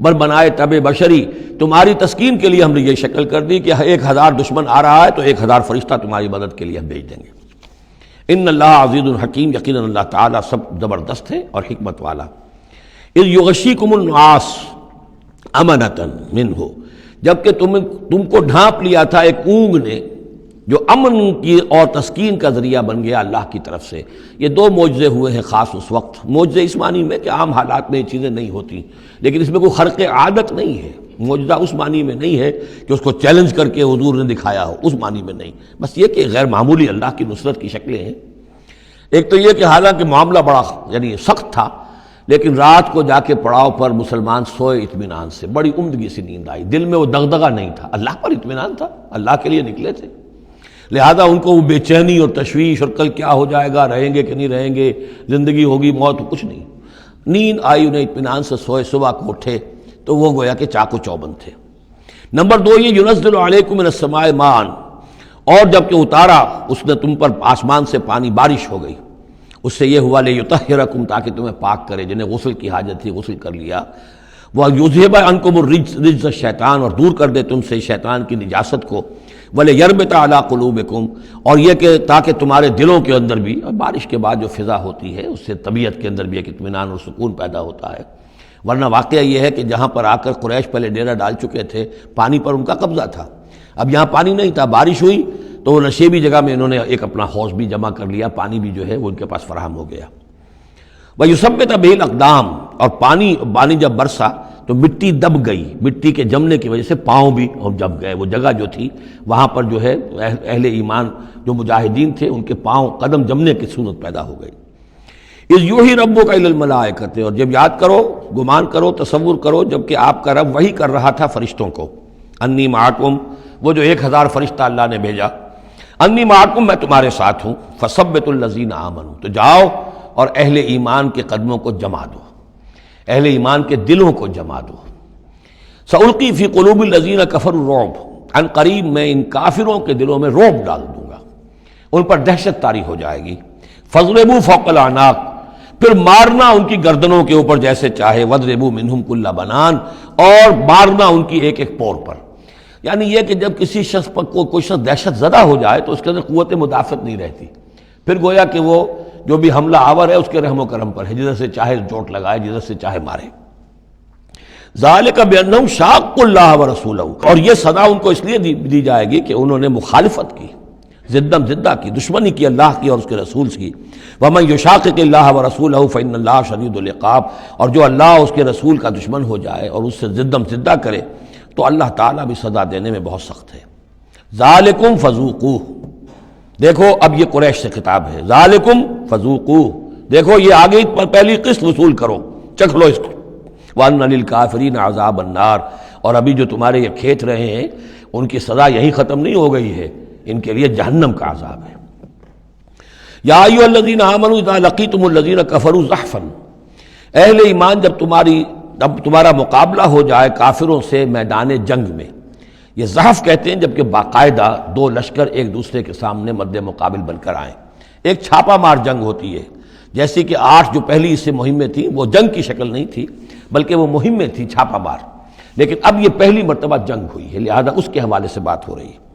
S2: بر بنائے طبع بشری، تمہاری تسکین کے لیے ہم نے یہ شکل کر دی کہ 1000 دشمن آ رہا ہے تو 1000 فرشتہ تمہاری مدد کے لیے ہم بھیج دیں گے۔ ان اللہ عزیز الحکیم، یقیناً اللہ تعالیٰ سب زبردست ہے اور حکمت والا۔ اذ یغشیکم النعاس امنۃ منہ، جبکہ تم کو ڈھانپ لیا تھا ایک اونگ نے جو امن کی اور تسکین کا ذریعہ بن گیا اللہ کی طرف سے۔ یہ 2 معجزے ہوئے ہیں خاص اس وقت، معجزے اس معنی میں کہ عام حالات میں یہ چیزیں نہیں ہوتی، لیکن اس میں کوئی خرق عادت نہیں ہے۔ معجزہ اس معنی میں نہیں ہے کہ اس کو چیلنج کر کے حضور نے دکھایا ہو، اس معنی میں نہیں، بس یہ کہ غیر معمولی اللہ کی نصرت کی شکلیں ہیں۔ ایک تو یہ کہ حالانکہ معاملہ بڑا یعنی سخت تھا، لیکن رات کو جا کے پڑاؤ پر مسلمان سوئے اطمینان سے، بڑی عمدگی سے نیند آئی، دل میں وہ دغدغہ نہیں تھا، اللہ پر اطمینان تھا، اللہ کے لیے نکلے تھے، لہذا ان کو وہ بے چینی اور تشویش اور کل کیا ہو جائے گا، رہیں گے کہ نہیں رہیں گے، زندگی ہوگی موت، کچھ نہیں، نیند آئی انہیں، اطمینان سے سوئے، صبح کو اٹھے تو وہ گویا کہ چاق و چوبند تھے۔ نمبر 2 یہ ينزل علیکم من السماء ماء، اور جب کہ اتارا اس نے تم پر آسمان سے پانی، بارش ہو گئی، اس سے یہ ہوا لیطہرکم، تاکہ تمہیں پاک کرے، جنہیں غسل کی حاجت تھی غسل کر لیا، وَیُذْهِبَ عَنْکُمُ الرِّجْسَ الشیطان، اور دور کر دے تم سے شیطان کی نجاست کو، وَلِیَرْبِطَ عَلَىٰ قُلُوبِکُمْ، اور یہ کہ تاکہ تمہارے دلوں کے اندر بھی، اور بارش کے بعد جو فضا ہوتی ہے اس سے طبیعت کے اندر بھی ایک اطمینان اور سکون پیدا ہوتا ہے۔ ورنہ واقعہ یہ ہے کہ جہاں پر آ کر قریش پہلے ڈیرہ ڈال چکے تھے، پانی پر ان کا قبضہ تھا، اب یہاں پانی نہیں تھا، بارش ہوئی تو وہ نشیبی جگہ میں انہوں نے ایک اپنا حوض بھی جمع کر لیا، پانی بھی جو ہے وہ ان کے پاس فراہم ہو گیا۔ وَيُثَبِّتَ بِهِ الْأَقْدَامَ، اور پانی جب برسا تو مٹی دب گئی، مٹی کے جمنے کی وجہ سے پاؤں بھی دب گئے، وہ جگہ جو تھی وہاں پر جو ہے اہل ایمان جو مجاہدین تھے ان کے پاؤں قدم جمنے کی صورت پیدا ہو گئی۔ اذ یوحی ربک الی الملائکۃ، اور جب یاد کرو، گمان کرو، تصور کرو، جب کہ آپ کا رب وحی کر رہا تھا فرشتوں کو، انی معکم، وہ جو 1000 فرشتہ اللہ نے بھیجا، انی معکم، میں تمہارے ساتھ ہوں، فثبتوا الذین آمنوا، تو جاؤ اور اہل ایمان کے قدموں کو جما دو، اہل ایمان کے دلوں کو جما دو۔ سألقی فی قلوب الذین کفروا الرعب، عن قریب میں ان کافروں کے دلوں میں رعب ڈال دوں گا، ان پر دہشت طاری ہو جائے گی۔ فاضربوا فوق الاعناق، پھر مارنا ان کی گردنوں کے اوپر جیسے چاہے، واضربوا منہم کل بنان، اور مارنا ان کی ایک ایک پور پر۔ یعنی یہ کہ جب کسی شخص پر کوئی شخص دہشت زدہ ہو جائے تو اس کے اندر قوت مدافعت نہیں رہتی، پھر گویا کہ وہ جو بھی حملہ آور ہے اس کے رحم و کرم پر ہے، جدھر سے چاہے چوٹ لگائے، جدھر سے چاہے مارے۔ ذالک بانہم شاقوا اللہ ورسولہ، اور یہ سزا ان کو اس لیے دی جائے گی کہ انہوں نے مخالفت کی، زدم زدہ کی، دشمنی کی اللہ کی اور اس کے رسول کی۔ ومن یشاقق اللہ ورسولہ فإن اللہ شدید العقاب، اور جو اللہ اور اس کے رسول کا دشمن ہو جائے اور اس سے زدم زدہ کرے تو اللہ تعالیٰ بھی سزا دینے میں بہت سخت ہے۔ ذالکم فذوقوہ، دیکھو اب یہ قریش سے خطاب ہے، ذالکم فذوقوہ، دیکھو یہ آگے پہلی قسط وصول کرو، چکھ لو اس کو، وان للکافرین عذاب النار، اور ابھی جو تمہارے یہ کھیت رہے ہیں ان کی سزا یہی ختم نہیں ہو گئی ہے، ان کے لیے جہنم کا عذاب ہے۔ یا ایھا الذین آمنوا اذا لقیتم الذین کفروا زحفا، اہل ایمان جب تمہارا مقابلہ ہو جائے کافروں سے میدان جنگ میں، یہ زحف کہتے ہیں جبکہ باقاعدہ 2 لشکر ایک دوسرے کے سامنے مد مقابل بن کر آئیں، ایک چھاپا مار جنگ ہوتی ہے، جیسے کہ 8 جو پہلی اس سے مہمیں تھیں وہ جنگ کی شکل نہیں تھی بلکہ وہ مہمیں تھیں چھاپا مار، لیکن اب یہ پہلی مرتبہ جنگ ہوئی ہے، لہذا اس کے حوالے سے بات ہو رہی ہے۔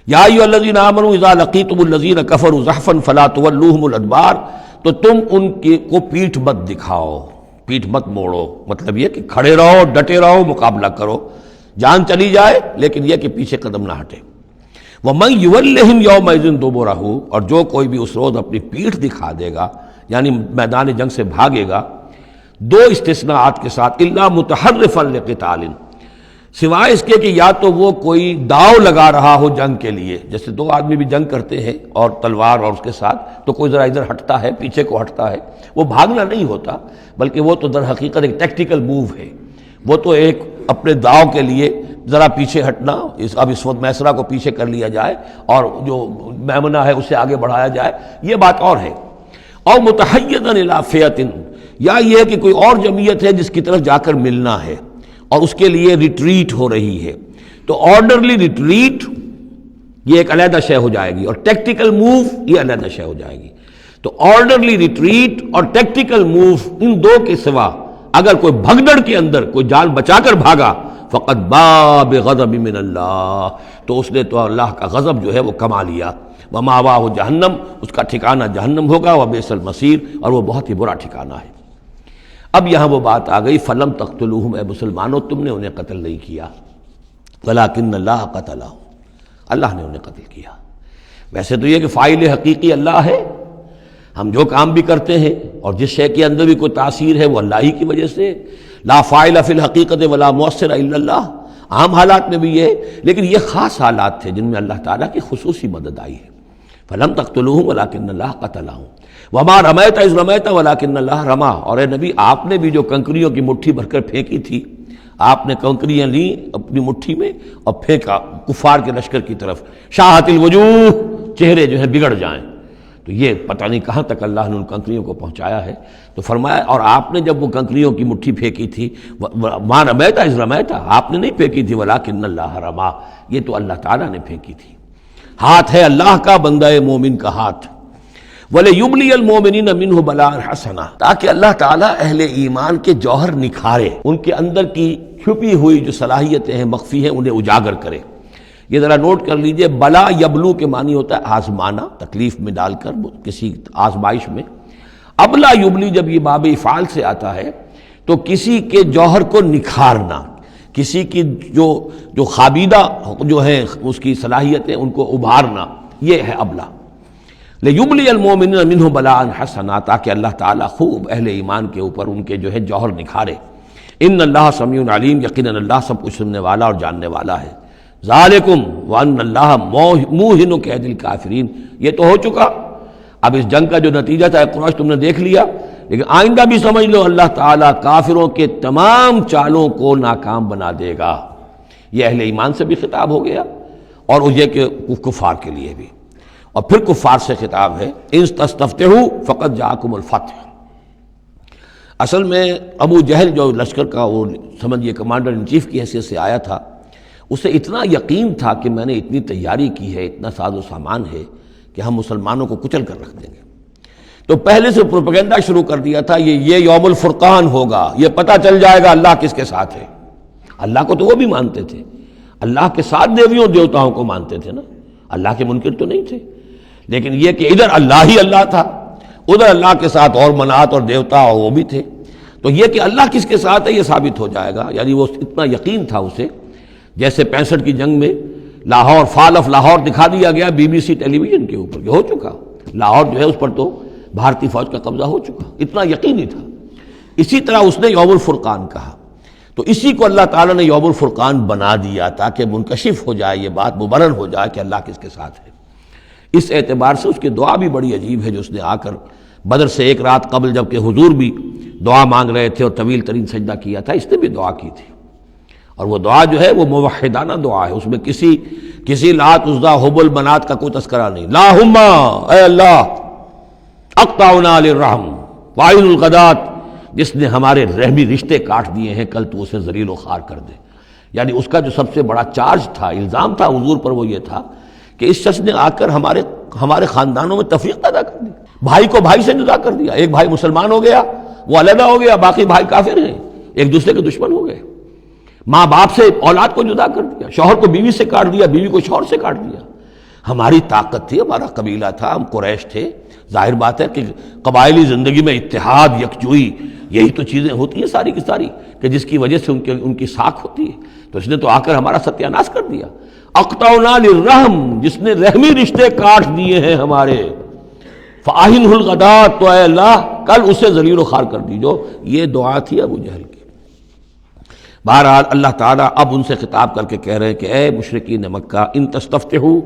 S2: یا ایھا الذین آمنوا اذا لقیتم الذین کفروا زحفا فلا تولوہم الادبار، تو تم ان کو پیٹھ مت دکھاؤ، پیٹھ مت موڑو، مطلب یہ کہ کھڑے رہو، ڈٹے رہو، مقابلہ کرو، جان چلی جائے لیکن یہ کہ پیچھے قدم نہ ہٹے۔ وَمَن يُوَلِّهِمْ يَوْمَئِذٍ دُبُرَهُ، اور جو کوئی بھی اس روز اپنی پیٹھ دکھا دے گا یعنی میدان جنگ سے بھاگے گا، 2 استثناءات کے ساتھ، الا متحرفا لقتال، سوائے اس کے کہ یا تو وہ کوئی داؤ لگا رہا ہو جنگ کے لیے، جیسے 2 آدمی بھی جنگ کرتے ہیں اور تلوار اور اس کے ساتھ، تو کوئی ذرا ادھر ہٹتا ہے، پیچھے کو ہٹتا ہے، وہ بھاگنا نہیں ہوتا بلکہ وہ تو در حقیقت ایک ٹیکٹیکل موو ہے، وہ تو ایک اپنے داؤ کے لیے ذرا پیچھے ہٹنا، اب اس وقت میسرہ کو پیچھے کر لیا جائے اور جو میمنہ ہے اسے آگے بڑھایا جائے، یہ بات اور ہے۔ او متحیزا الی فئۃ، یا یہ ہے کہ کوئی اور جمعیت ہے جس کی طرف جا کر ملنا ہے اور اس کے لیے ریٹریٹ ہو رہی ہے، تو آرڈرلی ریٹریٹ یہ ایک علیحدہ شے ہو جائے گی، اور ٹیکٹیکل موو یہ علیحدہ شے ہو جائے گی۔ تو آرڈرلی ریٹریٹ اور ٹیکٹیکل موو، ان دو کے سوا اگر کوئی بھگدڑ کے اندر کوئی جان بچا کر بھاگا فقط باب غضب من اللہ، تو اس نے تو اللہ کا غضب جو ہے وہ کما لیا۔ ومأواہ جہنم، اس کا ٹھکانہ جہنم ہوگا، وبئس المصیر، اور وہ بہت ہی برا ٹھکانہ ہے۔ اب یہاں وہ بات آ گئی فلم تقتلوہم، اے مسلمانوں تم نے انہیں قتل نہیں کیا، ولکن اللہ قتلہم، اللہ نے انہیں قتل کیا۔ ویسے تو یہ کہ فاعل حقیقی اللہ ہے، ہم جو کام بھی کرتے ہیں اور جس شے کے اندر بھی کوئی تاثیر ہے وہ اللہ ہی کی وجہ سے، لا فاعل فی الحقیقت ولا مؤثر الا اللہ، عام حالات میں بھی یہ ہے، لیکن یہ خاص حالات تھے جن میں اللہ تعالیٰ کی خصوصی مدد آئی ہے۔ فلم تقتلوہم ولکن اللہ قتلہم وما رمیت اذ رمیت ولکن اللہ رما، اور اے نبی آپ نے بھی جو کنکریوں کی مٹھی بھر کر پھینکی تھی، آپ نے کنکریاں لیں اپنی مٹھی میں اور پھینکا کفار کے لشکر کی طرف، شاہت الوجوہ، چہرے جو ہے بگڑ جائیں، تو یہ پتہ نہیں کہاں تک اللہ نے ان کنکریوں کو پہنچایا ہے۔ تو فرمایا اور آپ نے جب وہ کنکریوں کی مٹھی پھینکی تھی، ما رمیت اذ رمیت، آپ نے نہیں پھینکی تھی، ولکن اللہ رما، یہ تو اللہ تعالیٰ نے پھینکی تھی۔ ہاتھ ہے اللہ کا، بندہ مومن کا ہاتھ۔ وَلِيُبْلِيَ الْمُؤْمِنِينَ مِنْهُ بَلَاءً حَسَنًا، تاکہ اللہ تعالیٰ اہل ایمان کے جوہر نکھارے، ان کے اندر کی چھپی ہوئی جو صلاحیتیں ہیں، مخفی ہیں، انہیں اجاگر کرے۔ یہ ذرا نوٹ کر لیجئے، بلا یبلو کے معنی ہوتا ہے آزمانا، تکلیف میں ڈال کر کسی آزمائش میں۔ ابلا یبلی جب یہ باب افعال سے آتا ہے تو کسی کے جوہر کو نکھارنا، کسی کی جو خابیدہ جو ہے اس کی صلاحیتیں ان کو ابھارنا، یہ ہے ابلا۔ لیبلی المؤمنین منہ بلاء حسنا، تاکہ اللہ تعالیٰ خوب اہل ایمان کے اوپر ان کے جو ہے جوہر نکھارے۔ ان اللہ سمیع علیم، یقیناً اللہ سب کچھ سننے والا اور جاننے والا ہے۔ ذالکم وان اللہ موہن کید الکافرین، یہ تو ہو چکا، اب اس جنگ کا جو نتیجہ تھا قریش تم نے دیکھ لیا، لیکن آئندہ بھی سمجھ لو اللہ تعالیٰ کافروں کے تمام چالوں کو ناکام بنا دے گا۔ یہ اہل ایمان سے بھی خطاب ہو گیا اور یہ کہ کفار کے لیے بھی، اور پھر کفار سے خطاب ہے، ان تستفتحوا فقد جاءکم الفتح۔ اصل میں ابو جہل جو لشکر کا وہ سمجھیے کمانڈر ان چیف کی حیثیت سے آیا تھا، اسے اتنا یقین تھا کہ میں نے اتنی تیاری کی ہے، اتنا ساز و سامان ہے کہ ہم مسلمانوں کو کچل کر رکھ دیں گے، تو پہلے سے پروپیگنڈا شروع کر دیا تھا، یہ یوم الفرقان ہوگا، یہ پتہ چل جائے گا اللہ کس کے ساتھ ہے۔ اللہ کو تو وہ بھی مانتے تھے، اللہ کے ساتھ دیویوں دیوتاؤں کو مانتے تھے نا، اللہ کے منکر تو نہیں تھے، لیکن یہ کہ ادھر اللہ ہی اللہ تھا، ادھر اللہ کے ساتھ اور منات اور دیوتا وہ بھی تھے، تو یہ کہ اللہ کس کے ساتھ ہے یہ ثابت ہو جائے گا، یعنی وہ اتنا یقین تھا اسے۔ جیسے 65 کی جنگ میں لاہور، فال آف لاہور دکھا دیا گیا BBC ٹیلی ویژن کے اوپر، یہ ہو چکا، لاہور جو ہے اس پر تو بھارتی فوج کا قبضہ ہو چکا، اتنا یقینی تھا۔ اسی طرح اس نے یوم الفرقان کہا، تو اسی کو اللہ تعالیٰ نے یوم الفرقان بنا دیا تاکہ منکشف ہو جائے، یہ بات مبرہن ہو جائے کہ اللہ کس کے ساتھ ہے۔ اس اعتبار سے اس کی دعا بھی بڑی عجیب ہے، جو اس نے آ کر بدر سے ایک رات قبل جب کہ حضور بھی دعا مانگ رہے تھے اور طویل ترین سجدہ کیا تھا، اس نے بھی دعا کی تھی، اور وہ دعا جو ہے وہ موحدانہ دعا ہے، اس میں کسی لات عزا حبل منات کا کوئی تذکرہ نہیں۔ اللہم، اے اللہ، اقطعنا للرحم وعین الغدات، جس نے ہمارے رحمی رشتے کاٹ دیے ہیں کل تو اسے ذلیل و خوار کر دے۔ یعنی اس کا جو سب سے بڑا چارج تھا، الزام تھا حضور پر، وہ یہ تھا کہ اس شخص نے آ کر ہمارے خاندانوں میں تفریق پیدا کر دی، بھائی کو بھائی سے جدا کر دیا، ایک بھائی مسلمان ہو گیا وہ علیحدہ ہو گیا، باقی بھائی کافر ہیں، ایک دوسرے کے دشمن ہو گئے، ماں باپ سے اولاد کو جدا کر دیا، شوہر کو بیوی سے کاٹ دیا، بیوی کو شوہر سے کاٹ دیا۔ ہماری طاقت تھی، ہمارا قبیلہ تھا، ہم قریش تھے، ظاہر بات ہے کہ قبائلی زندگی میں اتحاد، یکجوئی، یہی تو چیزیں ہوتی ہیں ساری کی ساری، کہ جس کی وجہ سے ان کی ساکھ ہوتی ہے، تو اس نے تو آ کر ہمارا ستیہ ناش کر دیا۔ اقطعنا للرحم، جس نے رحمی رشتے کاٹ دیے ہیں ہمارے، فاہنہ الغدات، تو اے اللہ کل اسے ذلیل و خوار کر دیجو۔ یہ دعا تھی ابو جہل کی۔ بہرحال اللہ تعالیٰ اب ان سے خطاب کر کے کہہ رہے ہیں کہ اے مشرکین مکہ، ان تستفتحوا،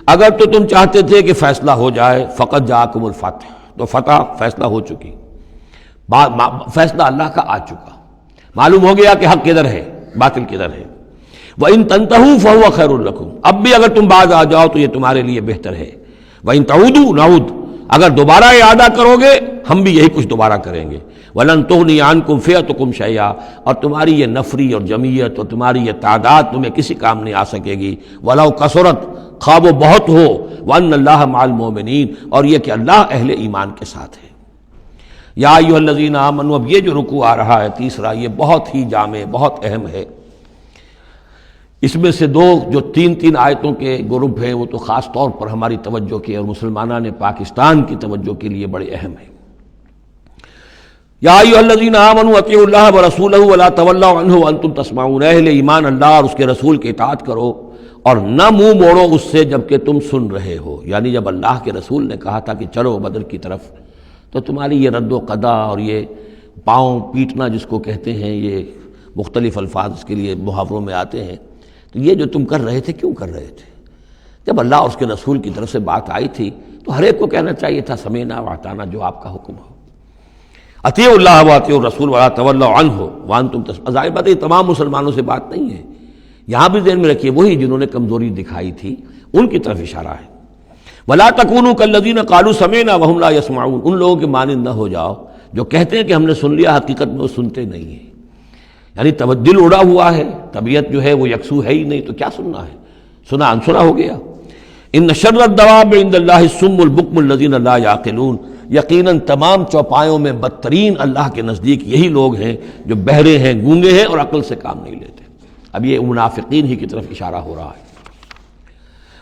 S2: اگر تو تم چاہتے تھے کہ فیصلہ ہو جائے، فقد جاءکم الفتح، تو فتح فیصلہ ہو چکی، فیصلہ اللہ کا آ چکا، معلوم ہو گیا کہ حق کدھر ہے، باطل کدھر ہے۔ وَإِن تَنْتَهُوا فَهُوَ خَيْرٌ لَكُمْ، اب بھی اگر تم باز آ جاؤ تو یہ تمہارے لیے بہتر ہے۔ وَإِن تَعُودُوا نَعُودْ، اگر دوبارہ اعادہ کرو گے ہم بھی یہی کچھ دوبارہ کریں گے۔ وَلَن تُغْنِيَ عَنْكُمْ فِئَتُكُمْ شَيْئًا، اور تمہاری یہ نفری اور جمعیت اور تمہاری یہ تعداد تمہیں کسی کام نہیں آ سکے گی۔ وَلَوْ كَثُرَتْ، خواہ وہ بہت ہو، وَأَنَّ اللَّهَ مَعَ الْمُؤْمِنِينَ، اور یہ کہ اللہ اہل ایمان کے ساتھ ہے۔ یا ایھا الذین آمنوا، اب یہ جو رکوع آ رہا ہے تیسرا، یہ بہت ہی جامع، بہت اہم ہے۔ اس میں سے دو جو تین آیتوں کے گروپ ہیں وہ تو خاص طور پر ہماری توجہ کے اور مسلمانوں نے پاکستان کی توجہ کے لیے بڑے اہم ہیں۔ یا ایھا الذین آمنوا اطیعوا اللہ ورسولہ ولا تولوا عنہ وانتم تسمعون، اہل ایمان اللہ اور اس کے رسول کی اطاعت کرو اور نہ منہ موڑو اس سے جبکہ تم سن رہے ہو۔ یعنی جب اللہ کے رسول نے کہا تھا کہ چلو بدر کی طرف، تو تمہاری یہ رد و قضا اور یہ پاؤں پیٹنا جس کو کہتے ہیں، یہ مختلف الفاظ اس کے لیے محاوروں میں آتے ہیں، تو یہ جو تم کر رہے تھے کیوں کر رہے تھے؟ جب اللہ اور اس کے رسول کی طرف سے بات آئی تھی تو ہر ایک کو کہنا چاہیے تھا سمیعنا واطعنا، جو آپ کا حکم ہو۔ اطیعوا اللہ واطیعوا الرسول ولا تولوا عنہ وانتم تسمعون، ظاہر بات ہے یہ تمام مسلمانوں سے بات نہیں ہے، یہاں بھی ذہن میں رکھیے وہی جنہوں نے کمزوری دکھائی تھی ان کی طرف اشارہ ہے۔ ولا تکونوا کالذین قالوا سمعنا وهم لا يسمعون، ان لوگوں کے مانند نہ ہو جاؤ جو کہتے ہیں کہ ہم نے سن لیا، حقیقت میں وہ سنتے نہیں ہیں۔ یعنی دل اڑا ہوا ہے، طبیعت جو ہے وہ یکسو ہے ہی نہیں، تو کیا سننا ہے؟ سنا انسنا ہو گیا۔ ان شر الدواب عند اللہ الصم البکم الذین لا یعقلون، یقیناً تمام چوپایوں میں بدترین اللہ کے نزدیک یہی لوگ ہیں جو بہرے ہیں، گونگے ہیں اور عقل سے کام نہیں لیتے۔ اب یہ منافقین ہی کی طرف اشارہ ہو رہا ہے۔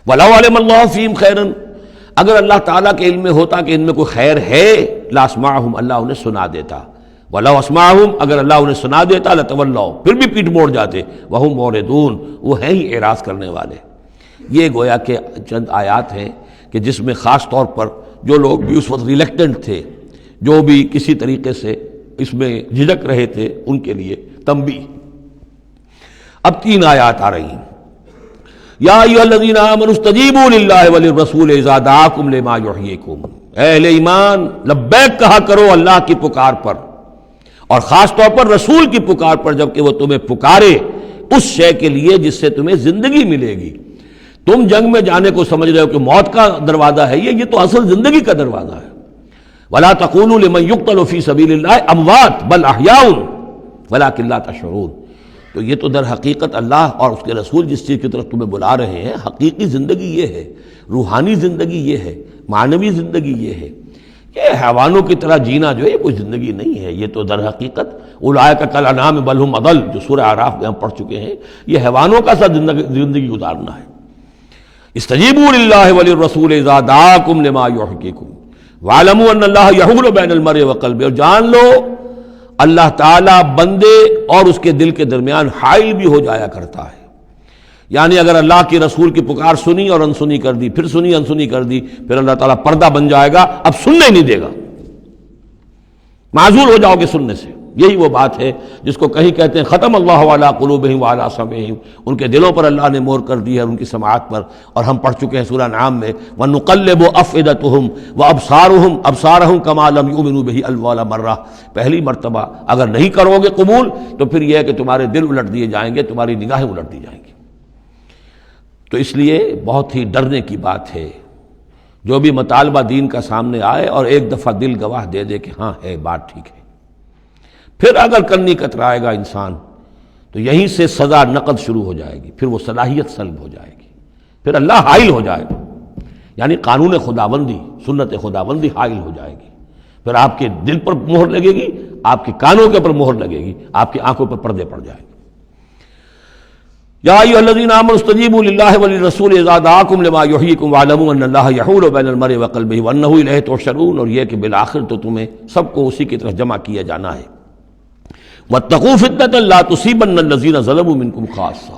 S2: وَلَوْ عَلِمَ اللَّهُ فِيهِمْ خَيْرًا، اگر اللہ تعالیٰ کے علم میں ہوتا کہ ان میں کوئی خیر ہے، لَأَسْمَعَهُمْ، اللہ انہیں سنا دیتا۔ وَلَوْ أَسْمَعَهُمْ، اگر اللہ انہیں سنا دیتا، لَتَوَلَّوْا، پھر بھی پیٹ موڑ جاتے، وَهُمْ مُعْرِضُونَ، وہ ہیں ہی اعراض کرنے والے۔ یہ گویا کہ چند آیات ہیں کہ جس میں خاص طور پر جو لوگ بھی اس وقت ریلیکٹنٹ تھے، جو بھی کسی طریقے سے اس میں جھجک رہے تھے، ان کے لیے تنبیہ۔ اب تین آیات آ رہی ہیں۔ یا ایھا الذین آمنوا استجیبوا للہ وللرسول اذا دعاکم لما یحییکم، اہل ایمان لبیک کہا کرو اللہ کی پکار پر، اور خاص طور پر رسول کی پکار پر جب کہ وہ تمہیں پکارے اس شے کے لیے جس سے تمہیں زندگی ملے گی۔ تم جنگ میں جانے کو سمجھ رہے ہو کہ موت کا دروازہ ہے، یہ تو اصل زندگی کا دروازہ ہے۔ ولا تقولوا لمن يقتل في سبيل الله اموات بل احياء ولكن لا تشعرون، تو یہ تو در حقیقت اللہ اور اس کے رسول جس چیز کی طرف تمہیں بلا رہے ہیں، حقیقی زندگی یہ ہے، روحانی زندگی یہ ہے، معنوی زندگی یہ ہے۔ یہ حیوانوں کی طرح جینا جو ہے یہ کوئی زندگی نہیں ہے، یہ تو در حقیقت اولئک کالانعام بل هم اضل، جو سورہ اعراف میں ہم پڑھ چکے ہیں، یہ حیوانوں کا سا زندگی گزارنا ہے۔ استجیبوا للہ وللرسول اذا دعاکم لما یحییکم وَاعْلَمُوا أَنَّ اللَّهَ يَحُولُ بَيْنَ الْمَرْءِ وَقَلْبِهِ، اور جان لو اللہ تعالیٰ بندے اور اس کے دل کے درمیان حائل بھی ہو جایا کرتا ہے۔ یعنی اگر اللہ کے رسول کی پکار سنی اور انسنی کر دی، پھر سنی انسنی کر دی، پھر اللہ تعالیٰ پردہ بن جائے گا، اب سننے نہیں دے گا، معزول ہو جاؤ گے سننے سے۔ یہی وہ بات ہے جس کو کہیں کہتے ہیں ختم اللہ علی قلوبہم وعلی سمعہم، ان کے دلوں پر اللہ نے مہر کر دی ہے، ان کی سماعت پر، اور ہم پڑھ چکے ہیں سورہ انعام میں وَنُقَلِّبُ أَفْئِدَتَهُمْ وَأَبْصَارَهُمْ كَمَا لَمْ يُؤْمِنُوا بِهِ أَوَّلَ مَرَّةٍ، پہلی مرتبہ اگر نہیں کرو گے قبول تو پھر یہ ہے کہ تمہارے دل الٹ دیے جائیں گے، تمہاری نگاہیں الٹ دی جائیں گی۔ تو اس لیے بہت ہی ڈرنے کی بات ہے جو بھی مطالبہ دین کا سامنے آئے اور ایک دفعہ دل گواہ دے دے کہ ہاں ہے بات ٹھیک ہے، پھر اگر کنی کترائے گا انسان تو یہیں سے سزا نقد شروع ہو جائے گی، پھر وہ صلاحیت سلب ہو جائے گی، پھر اللہ حائل ہو جائے گا، یعنی قانون خداوندی، سنت خداوندی حائل ہو جائے گی، پھر آپ کے دل پر مہر لگے گی، آپ کے کانوں کے اوپر مہر لگے گی، آپ کی آنکھوں پر پردے پڑ جائیں گے۔ یا ایھا الذین آمنوا استجیبوا للہ وللرسول اذا دعاکم لما یحییکم واعلموا ان اللہ یحول بین المرء وقلبہ وانہ الیہ تحشرون، اور یہ کہ بالآخر تو تمہیں سب کو اسی کی طرف جمع کیا جانا ہے۔ واتقوا فتنة لا تصيبن الذين ظلموا منكم خاصة،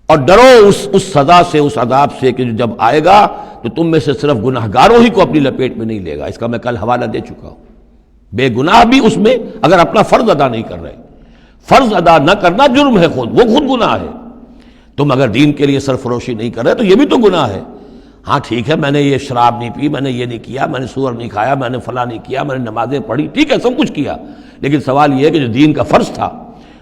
S2: اور ڈرو اس سزا سے، اس عذاب سے کہ جب آئے گا تو تم میں سے صرف گناہگاروں ہی کو اپنی لپیٹ میں نہیں لے گا۔ اس کا میں کل حوالہ دے چکا ہوں، بے گناہ بھی اس میں اگر اپنا فرض ادا نہیں کر رہے، فرض ادا نہ کرنا جرم ہے، وہ خود گناہ ہے۔ تم اگر دین کے لیے سرفروشی نہیں کر رہے تو یہ بھی تو گناہ ہے۔ ہاں ٹھیک ہے، میں نے یہ شراب نہیں پی، میں نے یہ نہیں کیا، میں نے سور نہیں کھایا، میں نے فلاں نہیں کیا، میں نے نمازیں پڑھی، ٹھیک ہے سب کچھ کیا، لیکن سوال یہ ہے کہ جو دین کا فرض تھا،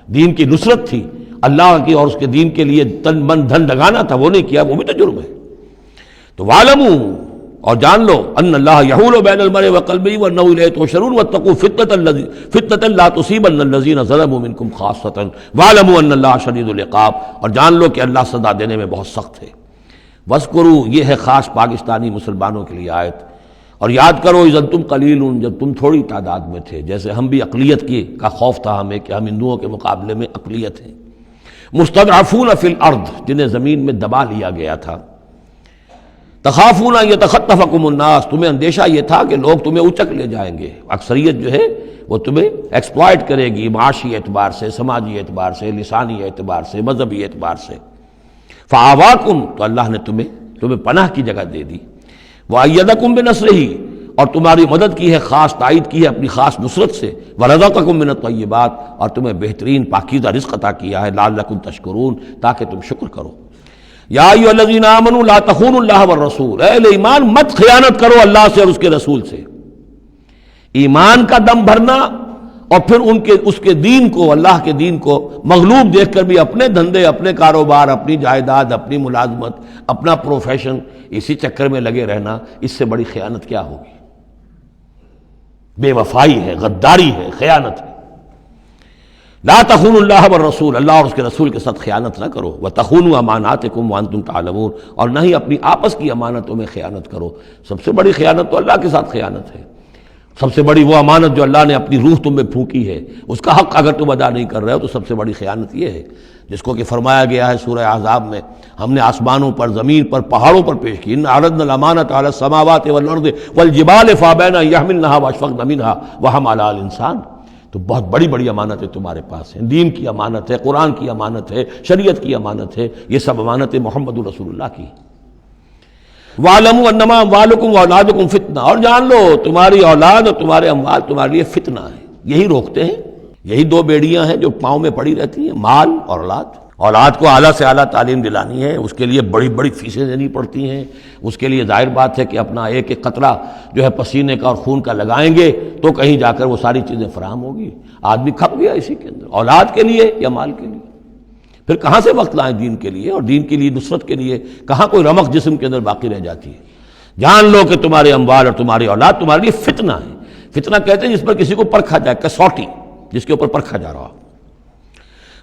S2: دین کی نصرت تھی، اللہ کی اور اس کے دین کے لیے تن من دھن لگانا تھا، وہ نہیں کیا، وہ بھی تو جرم ہے۔ تو وَاعْلَمُوا، اور جان لو ان اللہ یحول بین المرء وقلبہ وانہ الیہ تحشرون واتقوا فتنۃ لا تصیبن الذین ظلموا منکم خاصۃ واعلموا ان اللہ شدید العقاب، اور جان لو کہ اللہ سزا دینے میں بہت سخت ہے۔ وَاذْكُرُوا، یہ ہے خاص پاکستانی مسلمانوں کے لیے آیت، اور یاد کرو اذ انتم قلیل، جب تم تھوڑی تعداد میں تھے، جیسے ہم بھی اقلیت کی کا خوف تھا ہمیں کہ ہم ہندوؤں کے مقابلے میں اقلیت ہیں، مستضعفون فی الارض، جنہیں زمین میں دبا لیا گیا تھا، تخافون ان یتخطفکم الناس، تمہیں اندیشہ یہ تھا کہ لوگ تمہیں اچک لے جائیں گے، اکثریت جو ہے وہ تمہیں ایکسپلائٹ کرے گی معاشی اعتبار سے، سماجی اعتبار سے، لسانی اعتبار سے، مذہبی اعتبار سے۔ فآواکم، تو اللہ نے تمہیں پناہ کی جگہ دے دی، وأیدکم بنصرہ، اور تمہاری مدد کی ہے، خاص تائید کی ہے اپنی خاص نصرت سے، ورزقکم من الطیبات، اور تمہیں بہترین پاکیزہ رزق عطا کیا ہے، لعلکم تشکرون، تاکہ تم شکر کرو۔ یا ایھا الذین آمنوا لا تخونوا اللہ والرسول، اے اہل ایمان مت خیانت کرو اللہ سے اور اس کے رسول سے۔ ایمان کا دم بھرنا اور پھر اس کے دین کو، اللہ کے دین کو مغلوب دیکھ کر بھی اپنے دھندے، اپنے کاروبار، اپنی جائیداد، اپنی ملازمت، اپنا پروفیشن، اسی چکر میں لگے رہنا، اس سے بڑی خیانت کیا ہوگی؟ بے وفائی ہے، غداری ہے، خیانت ہے۔ لا تخونوا اللہ والرسول، اللہ اور اس کے رسول کے ساتھ خیانت نہ کرو، وتخونوا اماناتکم وانتم تعلمون، اور نہ ہی اپنی آپس کی امانتوں میں خیانت کرو۔ سب سے بڑی خیانت تو اللہ کے ساتھ خیانت ہے، سب سے بڑی وہ امانت جو اللہ نے اپنی روح تم میں پھونکی ہے، اس کا حق اگر تم ادا نہیں کر رہے ہو تو سب سے بڑی خیانت یہ ہے، جس کو کہ فرمایا گیا ہے سورہ احزاب میں، ہم نے آسمانوں پر، زمین پر، پہاڑوں پر پیش کی، ان عرضنا الامانۃ علی السماوات والارض والجبال فابین ان یحملنها واشفقن منها وحملها الانسان، تو بہت بڑی بڑی امانتیں تمہارے پاس ہیں، دین کی امانت ہے، قرآن کی امانت ہے، شریعت کی امانت ہے، یہ سب امانتیں محمد رسول اللہ کی۔ وَاعْلَمُوا أَنَّمَا أَمْوَالُكُمْ وَأَوْلَادُكُمْ فِتْنَةٌ، اور جان لو تمہاری اولاد اور تمہارے اموال تمہارے لیے فتنہ ہے، یہی روکتے ہیں، یہی دو بیڑیاں ہیں جو پاؤں میں پڑی رہتی ہیں، مال اور اولاد۔ اولاد کو اعلیٰ سے اعلیٰ تعلیم دلانی ہے، اس کے لیے بڑی بڑی فیسیں دینی پڑتی ہیں، اس کے لیے ظاہر بات ہے کہ اپنا ایک ایک قطرہ جو ہے پسینے کا اور خون کا لگائیں گے تو کہیں جا کر وہ ساری چیزیں فراہم ہوگی۔ آدمی کھپ گیا اسی کے اندر، اولاد کے لیے یا مال کے لیے، پھر کہاں سے وقت لائیں دین کے لیے، اور دین کے لیے نصرت کے لیے کہاں کوئی رمق جسم کے اندر باقی رہ جاتی ہے۔ جان لو کہ تمہارے اموال اور تمہاری اولاد تمہارے لیے فتنہ ہے۔ فتنہ کہتے ہیں جس پر کسی کو پرکھا جائے، کسوٹی جس کے اوپر پرکھا جا رہا۔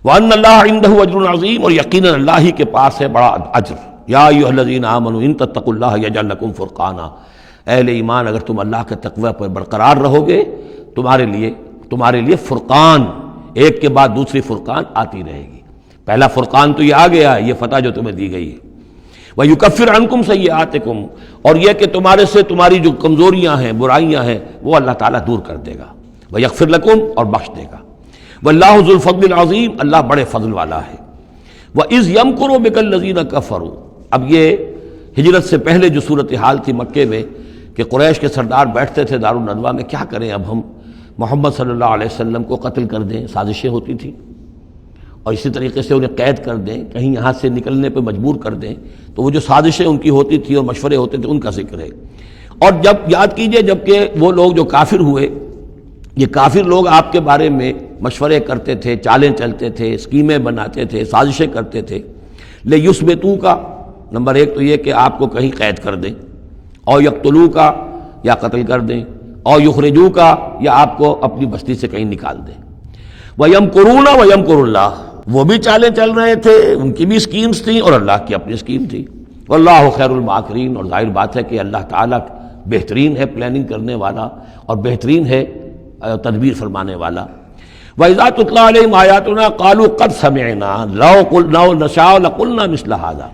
S2: وَأَنَّ اللَّهَ عِندَهُ أَجْرٌ عَظِيمٌ، اور یقیناً اللہ ہی کے پاس ہے بڑا اجر۔ یا ایھا الذین آمنوا ان تتقوا اللہ یجعل لکم فرقانا، اہل ایمان اگر تم اللہ کے تقوی پر برقرار رہو گے، تمہارے لیے فرقان، ایک کے بعد دوسری فرقان آتی رہے گی۔ پہلا فرقان تو یہ آ گیا ہے، یہ فتح جو تمہیں دی گئی ہے۔ وَيُكَفِّرْ عَنْكُمْ سَيِّئَاتِكُمْ، اور یہ کہ تمہارے سے تمہاری جو کمزوریاں ہیں، برائیاں ہیں، وہ اللہ تعالیٰ دور کر دے گا۔ وَيَغْفِرْ لَكُمْ، اور بخش دے گا۔ وَاللَّهُ ذُو الْفَضْلِ الْعَظِيمِ، اللہ بڑے فضل والا ہے۔ وَإِذْ يَمْكُرُ بِكَ الَّذِينَ كَفَرُوا، اب یہ ہجرت سے پہلے جو صورتحال تھی مکے میں کہ قریش کے سردار بیٹھتے تھے دارالندوہ میں، کیا کریں اب ہم محمد صلی اللہ علیہ وسلم کو قتل کر دیں، سازشیں ہوتی تھیں، اور اسی طریقے سے انہیں قید کر دیں، کہیں یہاں سے نکلنے پہ مجبور کر دیں، تو وہ جو سازشیں ان کی ہوتی تھی اور مشورے ہوتے تھے ان کا ذکر ہے۔ اور جب یاد کیجئے جب کہ وہ لوگ جو کافر ہوئے، یہ کافر لوگ آپ کے بارے میں مشورے کرتے تھے، چالیں چلتے تھے، اسکیمیں بناتے تھے، سازشیں کرتے تھے۔ لِیُثْبِتُوکَ، نمبر ایک تو یہ کہ آپ کو کہیں قید کر دیں، اور یقتلوک، یا قتل کر دیں، اور یخرجوک، یا آپ کو اپنی بستی سے کہیں نکال دیں۔ وَيَمْكُرُونَ وَيَمْكُرُ اللَّهُ، وہ بھی چالیں چل رہے تھے، ان کی بھی اسکیمز تھیں اور اللہ کی اپنی اسکیم تھی۔ وَاللَّهُ خَيْرُ الْمَاكِرِينَ، اور ظاہر بات ہے کہ اللہ تعالیٰ بہترین ہے پلاننگ کرنے والا اور بہترین ہے تدبیر فرمانے والا۔ وَإِذَا تُتْلَىٰ عَلَيْهِمْ آيَاتُنَا قَالُوا قَدْ سَمِعْنَا لَوْ نَشَاءُ لَقُلْنَا مِثْلَ هَٰذَا،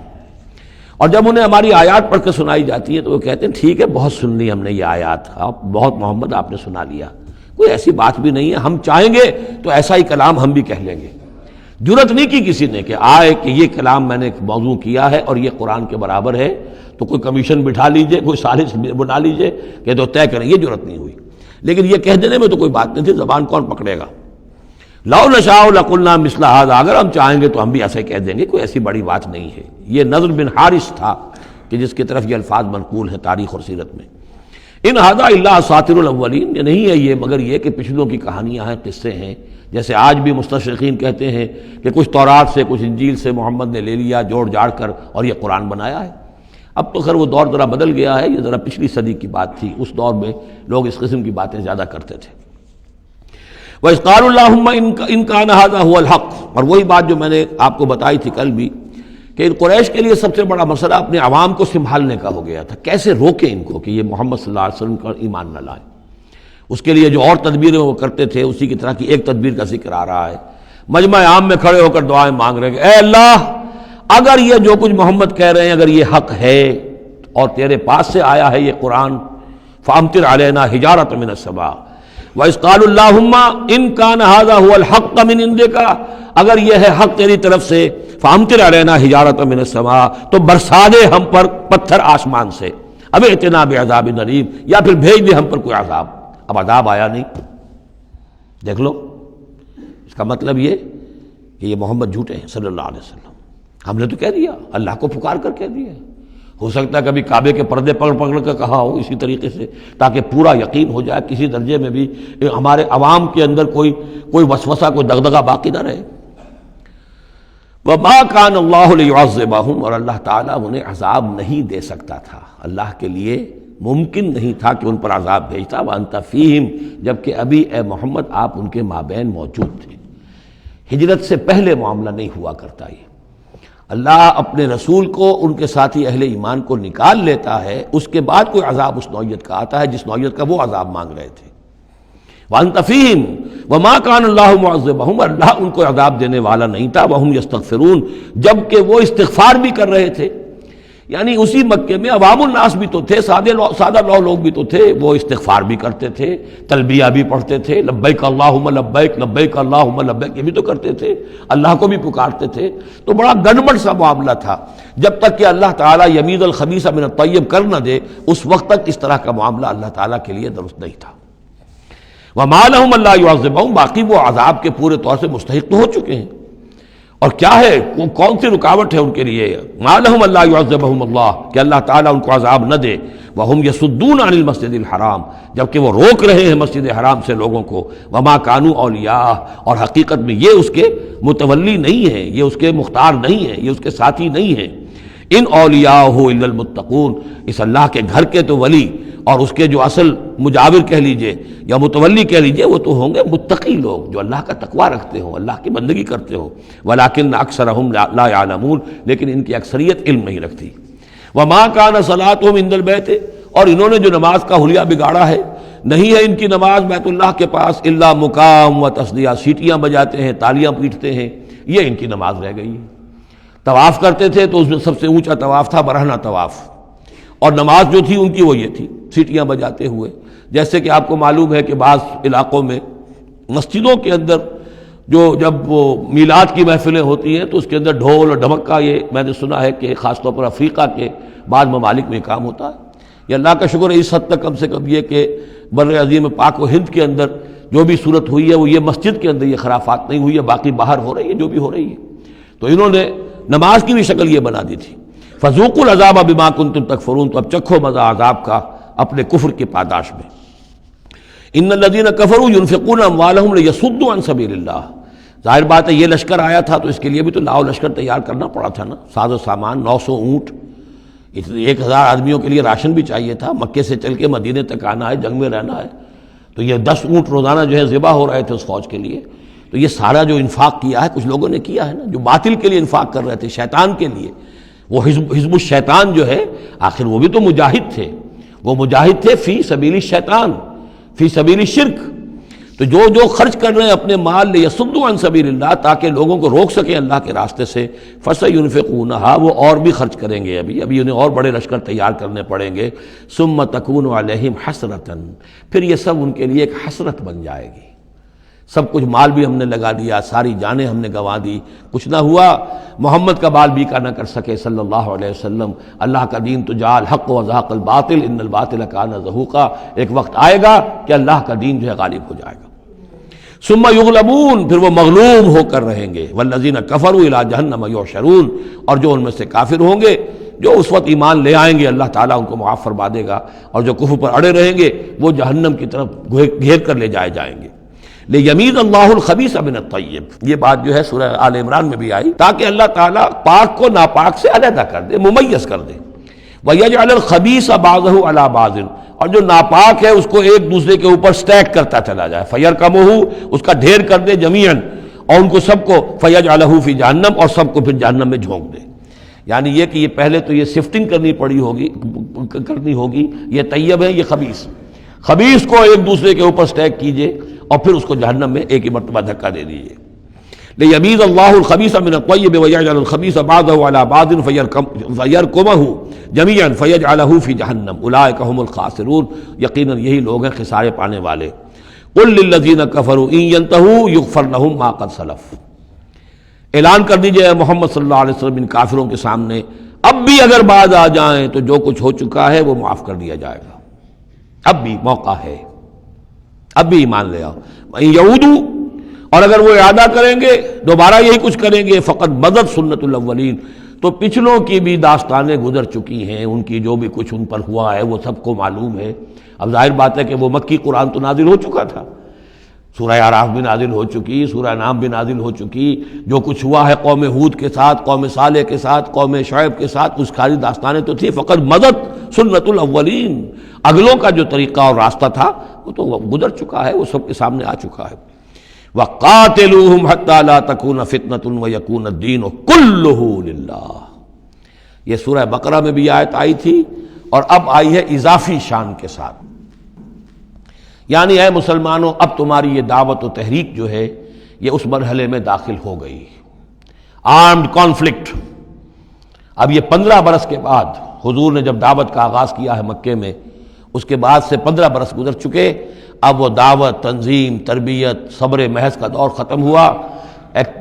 S2: اور جب انہیں ہماری آیات پڑھ کے سنائی جاتی ہے تو وہ کہتے ہیں ٹھیک ہے، بہت سن لی ہم نے یہ آیات، بہت محمد آپ نے سنا لیا، کوئی ایسی بات بھی نہیں ہے، ہم چاہیں گے تو ایسا ہی کلام ہم بھی کہہ لیں گے۔ جرت نہیں کی کسی نے کہ آئے کہ یہ کلام میں نے ایک موضوع کیا ہے اور یہ قرآن کے برابر ہے، تو کوئی کمیشن بٹھا لیجئے، کوئی سازش بنا لیجئے کہ تو طے کریں، یہ جرت نہیں ہوئی۔ لیکن یہ کہہ دینے میں تو کوئی بات نہیں تھی، زبان کون پکڑے گا؟ لو نشاء لقلنا مثل هذا، اگر ہم چاہیں گے تو ہم بھی ایسے کہہ دیں گے، کوئی ایسی بڑی بات نہیں ہے۔ یہ نضر بن حارث تھا کہ جس کی طرف یہ الفاظ منقول ہیں تاریخ اور سیرت میں۔ ان هذا الا اساطیر الاولین، یہ نہیں ہے یہ مگر یہ کہ پچھلوں کی کہانیاں ہیں، قصے ہیں، جیسے آج بھی مستشرقین کہتے ہیں کہ کچھ تورات سے، کچھ انجیل سے محمد نے لے لیا جوڑ جاڑ کر اور یہ قرآن بنایا ہے۔ اب تو خیر وہ دور ذرا بدل گیا ہے، یہ ذرا پچھلی صدی کی بات تھی، اس دور میں لوگ اس قسم کی باتیں زیادہ کرتے تھے۔ وَإِذْ قَالُوا اللَّهُمَّ إِنْ كَانَ هَذَا هُوَ الْحَقُّ، اور وہی بات جو میں نے آپ کو بتائی تھی کل بھی کہ ان قریش کے لیے سب سے بڑا مسئلہ اپنے عوام کو سنبھالنے کا ہو گیا تھا، کیسے روکیں ان کو کہ یہ محمد صلی اللہ علیہ وسلم کا ایمان نہ لائیں۔ اس کے لیے جو اور تدبیریں وہ کرتے تھے اسی کی طرح کی ایک تدبیر کا ذکر آ رہا ہے۔ مجمع عام میں کھڑے ہو کر دعائیں مانگ رہے ہیں، اے اللہ اگر یہ جو کچھ محمد کہہ رہے ہیں اگر یہ حق ہے اور تیرے پاس سے آیا ہے یہ قرآن، فامطر علینا حجارۃ من السماء وَإِذْ قَالُوا اللَّهُمَّ إِنْ كَانَ هَذَا هُوَ الْحَقَّ مِنْ عِنْدِكَ، اگر یہ ہے حق تیری طرف سے، فامطر علینا حجارۃ من السماء، تو برسا دے ہم پر پتھر آسمان سے، اب ائتنا بعذاب الیم، یا پھر بھیج دے ہم پر کوئی عذاب۔ اب عذاب آیا نہیں، دیکھ لو، اس کا مطلب یہ کہ یہ محمد جھوٹے ہیں صلی اللہ علیہ وسلم۔ ہم نے تو کہہ دیا، اللہ کو پکار کر کہہ دیا، ہو سکتا ہے کبھی کعبے کے پردے پکڑ پکڑ کر کہا ہو اسی طریقے سے، تاکہ پورا یقین ہو جائے، کسی درجے میں بھی ہمارے عوام کے اندر کوئی وسوسہ، کوئی دغدغہ باقی نہ رہے۔ وَمَا كَانَ اللَّهُ لِيُعَذِّبَهُمْ، اور اللہ تعالیٰ انہیں عذاب نہیں دے سکتا تھا، اللہ کے لیے ممکن نہیں تھا کہ ان پر عذاب بھیجتا، وَأَنْتَ فِيهِمْ، جبکہ ابھی اے محمد آپ ان کے مابین موجود تھے۔ ہجرت سے پہلے معاملہ نہیں ہوا کرتا یہ، اللہ اپنے رسول کو ان کے ساتھی اہل ایمان کو نکال لیتا ہے، اس کے بعد کوئی عذاب اس نوعیت کا آتا ہے جس نوعیت کا وہ عذاب مانگ رہے تھے۔ وَأَنْتَ فِيهِمْ وَمَا كَانَ اللَّهُ مُعَذِّبَهُمْ، اللہ ان کو عذاب دینے والا نہیں تھا، وَهُمْ يَسْتَغْفِرُونَ، جبکہ وہ استغفار بھی کر رہے تھے۔ یعنی اسی مکے میں عوام الناس بھی تو تھے، سادہ لوگ بھی تو تھے، وہ استغفار بھی کرتے تھے، تلبیہ بھی پڑھتے تھے، لبیک اللہم لبیک لبیک اللہم لبیک، یہ بھی تو کرتے تھے، اللہ کو بھی پکارتے تھے۔ تو بڑا گڑبڑ سا معاملہ تھا، جب تک کہ اللہ تعالیٰ یمیز الخبیث من الطیب کر نہ دے اس وقت تک اس طرح کا معاملہ اللہ تعالیٰ کے لیے درست نہیں تھا۔ وَمَا لَهُمْ أَلَّا يُعَذِّبَهُمْ، باقی وہ عذاب کے پورے طور سے مستحق تو ہو چکے ہیں، اور کیا ہے کون سی رکاوٹ ہے ان کے لیے؟ مَا لَهُمْ أَلَّا يُعَذِّبَهُمُ اللَّهُ، کہ اللہ تعالیٰ ان کو عذاب نہ دے، وَهُمْ يَصُدُّونَ عَنِ الْمَسْجِدِ الْحَرَامِ، جبکہ وہ روک رہے ہیں مسجد حرام سے لوگوں کو، وَمَا كَانُوا أَوْلِيَاءَهُ، اور حقیقت میں یہ اس کے متولی نہیں ہیں، یہ اس کے مختار نہیں ہیں، یہ اس کے ساتھی نہیں ہیں۔ ان اولیاءہ الا المتقون، اس اللہ کے گھر کے تو ولی اور اس کے جو اصل مجاور کہہ لیجئے یا متولی کہہ لیجئے، وہ تو ہوں گے متقی لوگ جو اللہ کا تقوی رکھتے ہوں، اللہ کی بندگی کرتے ہوں۔ ولکن اکثرهم لا يعلمون، لیکن ان کی اکثریت علم نہیں رکھتی۔ وما كان صلاتهم عند البيت، اور انہوں نے جو نماز کا حلیہ بگاڑا ہے، نہیں ہے ان کی نماز بیت اللہ کے پاس الا مقام و تصدیہ، سیٹیاں بجاتے ہیں، تالیاں پیٹتے ہیں، یہ ان کی نماز رہ گئی ہے۔ طواف کرتے تھے تو اس میں سب سے اونچا طواف تھا برہنہ طواف، اور نماز جو تھی ان کی وہ یہ تھی، سیٹیاں بجاتے ہوئے۔ جیسے کہ آپ کو معلوم ہے کہ بعض علاقوں میں مسجدوں کے اندر جب وہ میلاد کی محفلیں ہوتی ہیں تو اس کے اندر ڈھول اور ڈھمکا، یہ میں نے سنا ہے کہ خاص طور پر افریقہ کے بعض ممالک میں کام ہوتا ہے۔ یہ اللہ کا شکر ہے اس حد تک کم سے کم یہ کہ بر عظیم پاک و ہند کے اندر جو بھی صورت ہوئی ہے وہ یہ مسجد کے اندر یہ خرافات نہیں ہوئی ہے، باقی باہر ہو رہی ہے جو بھی ہو رہی ہے۔ تو انہوں نے نماز کی بھی شکل یہ بنا دی تھی، فذوقوا العذاب بما کنتم تکفرون، تو اب چکھو مزہ عذاب کا اپنے کفر کی پاداش میں۔ ان الذین کفروا ينفقون اموالهم لیصدوا عن سبیل اللہ، ظاہر بات ہے یہ لشکر آیا تھا تو اس کے لیے بھی تو لاؤ لشکر تیار کرنا پڑا تھا نا، ساز و سامان، 900 اونٹ، 1000 آدمیوں کے لیے راشن بھی چاہیے تھا، مکے سے چل کے مدینے تک آنا ہے، جنگ میں رہنا ہے، تو یہ 10 اونٹ روزانہ جو ہے ذبح ہو رہے تھے اس فوج کے لیے۔ تو یہ سارا جو انفاق کیا ہے کچھ لوگوں نے کیا ہے نا، جو باطل کے لیے انفاق کر رہے تھے، شیطان کے لیے، وہ حزب الشیطان جو ہے، آخر وہ بھی تو مجاہد تھے، وہ مجاہد تھے فی سبیل الشیطان، فی سبیل الشرک۔ تو جو خرچ کر رہے ہیں اپنے مال لیصدوا عن سبیل اللہ، تاکہ لوگوں کو روک سکیں اللہ کے راستے سے، فسینفقونھا، وہ اور بھی خرچ کریں گے، ابھی انہیں اور بڑے لشکر تیار کرنے پڑیں گے، ثم تکون علیہم حسرۃ، پھر یہ سب ان کے لیے ایک حسرت بن جائے گی۔ سب کچھ مال بھی ہم نے لگا دیا، ساری جانیں ہم نے گنوا دی، کچھ نہ ہوا، محمد کا بال بیکا نہ کر سکے صلی اللہ علیہ وسلم، اللہ کا دین تو جا الحق وزهق الباطل ان الباطل کان زہوقا، ایک وقت آئے گا کہ اللہ کا دین جو ہے غالب ہو جائے گا۔ ثم یغلبون، پھر وہ مغلوب ہو کر رہیں گے، والذین کفروا الی جہنم یحشرون، اور جو ان میں سے کافر ہوں گے، جو اس وقت ایمان لے آئیں گے اللہ تعالیٰ ان کو معاف فرما دے گا، اور جو کفر پر اڑے رہیں گے وہ جہنم کی طرف گھیر کر لے جائے جائیں گے۔ لیمیز اللہ الخبیث من الطیب، یہ بات جو ہے سورہ آل عمران میں بھی آئی، تاکہ اللہ تعالیٰ پاک کو ناپاک سے علیحدہ کر دے، ممیز کر دے۔ وَيَجْعَلَ الْخَبِيثَ بَعْضَهُ عَلَى بَعْضٍ، اور جو ناپاک ہے اس کو ایک دوسرے کے اوپر سٹیک کرتا چلا جائے، فَيَرْكَمُهُ، اس کا ڈھیر کر دے جمیعاً، اور ان کو سب کو فَيَجْعَلَهُ فِي جہنم، اور سب کو پھر جہنم میں جھونک دے۔ یعنی یہ کہ یہ پہلے تو یہ سفٹنگ کرنی ہوگی، یہ طیب ہے، یہ خبیث، خبیث کو ایک دوسرے کے اوپر سٹیک کیجئے اور پھر اس کو جہنم میں ایک ہی مرتبہ دھکا دے دیجئے۔ لِيَمِيزَ اللَّهُ الْخَبِيثَ مِنَ الطَّيِّبِ وَيَجْعَلَ الْخَبِيثَ بَعْضَهُ عَلَى بَعْضٍ فَيَرْكُمَهُ جَمِيعًا فَيَجْعَلَهُ فِي جَهَنَّمَ أُولَٰئِكَ هُمُ الْخَاسِرُونَ، یقیناً یہی لوگ ہیں خسارے پانے والے۔ قُل لِّلَّذِينَ كَفَرُوا إِن يَنتَهُوا يُغْفَرْ لَهُم مَّا قَدْ سَلَفَ، اعلان کر دیجئے محمد صلی اللہ علیہ وسلم ان کافروں کے سامنے، اب بھی اگر باز آ جائیں تو جو کچھ ہو چکا ہے وہ معاف کر دیا جائے گا، اب بھی موقع ہے، اب بھی ایمان لے آؤ۔ وَإِن يَعُودُوا، اور اگر وہ اعادہ کریں گے، دوبارہ یہی کچھ کریں گے، فقط بدت سنت الاولین، تو پچھلوں کی بھی داستانیں گزر چکی ہیں، ان کی جو بھی کچھ ان پر ہوا ہے وہ سب کو معلوم ہے۔ اب ظاہر بات ہے کہ وہ مکی قرآن تو نازل ہو چکا تھا، سورہ اعراف بھی نازل ہو چکی، سورہ نام بھی نازل ہو چکی، جو کچھ ہوا ہے قوم ہود کے ساتھ، قوم صالح کے ساتھ، قوم شعیب کے ساتھ، اس ساری داستانیں تو تھی، فقط مدد سنت الاولین، اگلوں کا جو طریقہ اور راستہ تھا وہ تو گزر چکا ہے، وہ سب کے سامنے آ چکا ہے۔ وَقَاتِلُوهُمْ حَتَّى لَا تَكُونَ فِتْنَةٌ وَيَكُونَ الدِّينُ كُلُّهُ لِلَّهِ، یہ سورہ بقرہ میں بھی آیت آئی تھی اور اب آئی ہے اضافی شان کے ساتھ، یعنی اے مسلمانوں اب تمہاری یہ دعوت و تحریک جو ہے یہ اس مرحلے میں داخل ہو گئی، آرمڈ کانفلکٹ۔ اب یہ 15 برس کے بعد حضور نے جب دعوت کا آغاز کیا ہے مکے میں، اس کے بعد سے 15 برس گزر چکے، اب وہ دعوت، تنظیم، تربیت، صبر محض کا دور ختم ہوا،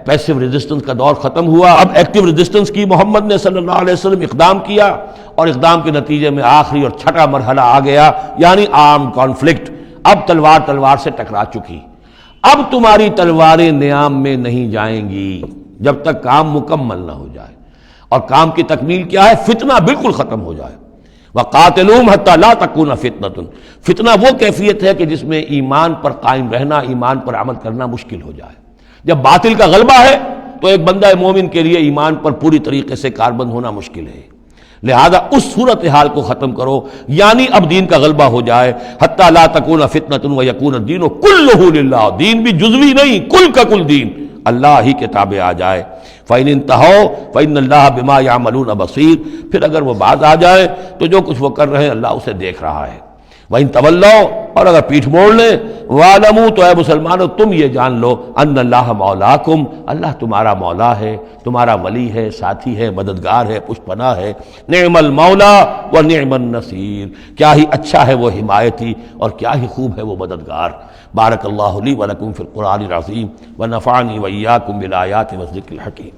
S2: پیسو ریزسٹنس کا دور ختم ہوا، اب ایکٹیو ریزسٹنس کی محمد نے صلی اللہ علیہ وسلم اقدام کیا، اور اقدام کے نتیجے میں آخری اور چھٹا مرحلہ آ گیا، یعنی آرمڈ کانفلکٹ۔ اب تلوار سے ٹکرا چکی، اب تمہاری تلواریں نیام میں نہیں جائیں گی جب تک کام مکمل نہ ہو جائے، اور کام کی تکمیل کیا ہے؟ فتنہ بالکل ختم ہو جائے۔ وَقَاتِلُوهُمْ حَتَّى لَا تَكُونَ فِتْنَةٌ، فتنہ وہ کیفیت ہے کہ جس میں ایمان پر قائم رہنا، ایمان پر عمل کرنا مشکل ہو جائے۔ جب باطل کا غلبہ ہے تو ایک بندہ مومن کے لیے ایمان پر پوری طریقے سے کاربند ہونا مشکل ہے، لہذا اس صورتحال کو ختم کرو، یعنی اب دین کا غلبہ ہو جائے۔ حَتَّى لَا تَكُونَ فِتْنَةٌ وَيَكُونَ الدِّينُ كُلُّهُ لِلَّهِ، دین بھی جزوی نہیں، کل کا کل دین اللہ ہی کے تابع آ جائے۔ فَإِنِ انْتَهَوْا فَإِنَّ اللَّهَ بِمَا يَعْمَلُونَ بَصِيرٌ، پھر اگر وہ باز آ جائے تو جو کچھ وہ کر رہے ہیں اللہ اسے دیکھ رہا ہے۔ وَإِن تَوَلَّوْا، اور اگر پیٹھ موڑ لیں، وَاعْلَمُوا، تو اے مسلمانوں تم یہ جان لو، أَنَّ اللَّهَ مَوْلَاكُمْ، اللہ تمہارا مولا ہے، تمہارا ولی ہے، ساتھی ہے، مددگار ہے، پشت پناہ ہے۔ نعم المولا ونعم النصیر، کیا ہی اچھا ہے وہ حمایتی اور کیا ہی خوب ہے وہ مددگار۔ بارک اللہ لی ولکم فی القرآن العظیم ونفعنی وإیاکم بالآیات والذکر الحکیم۔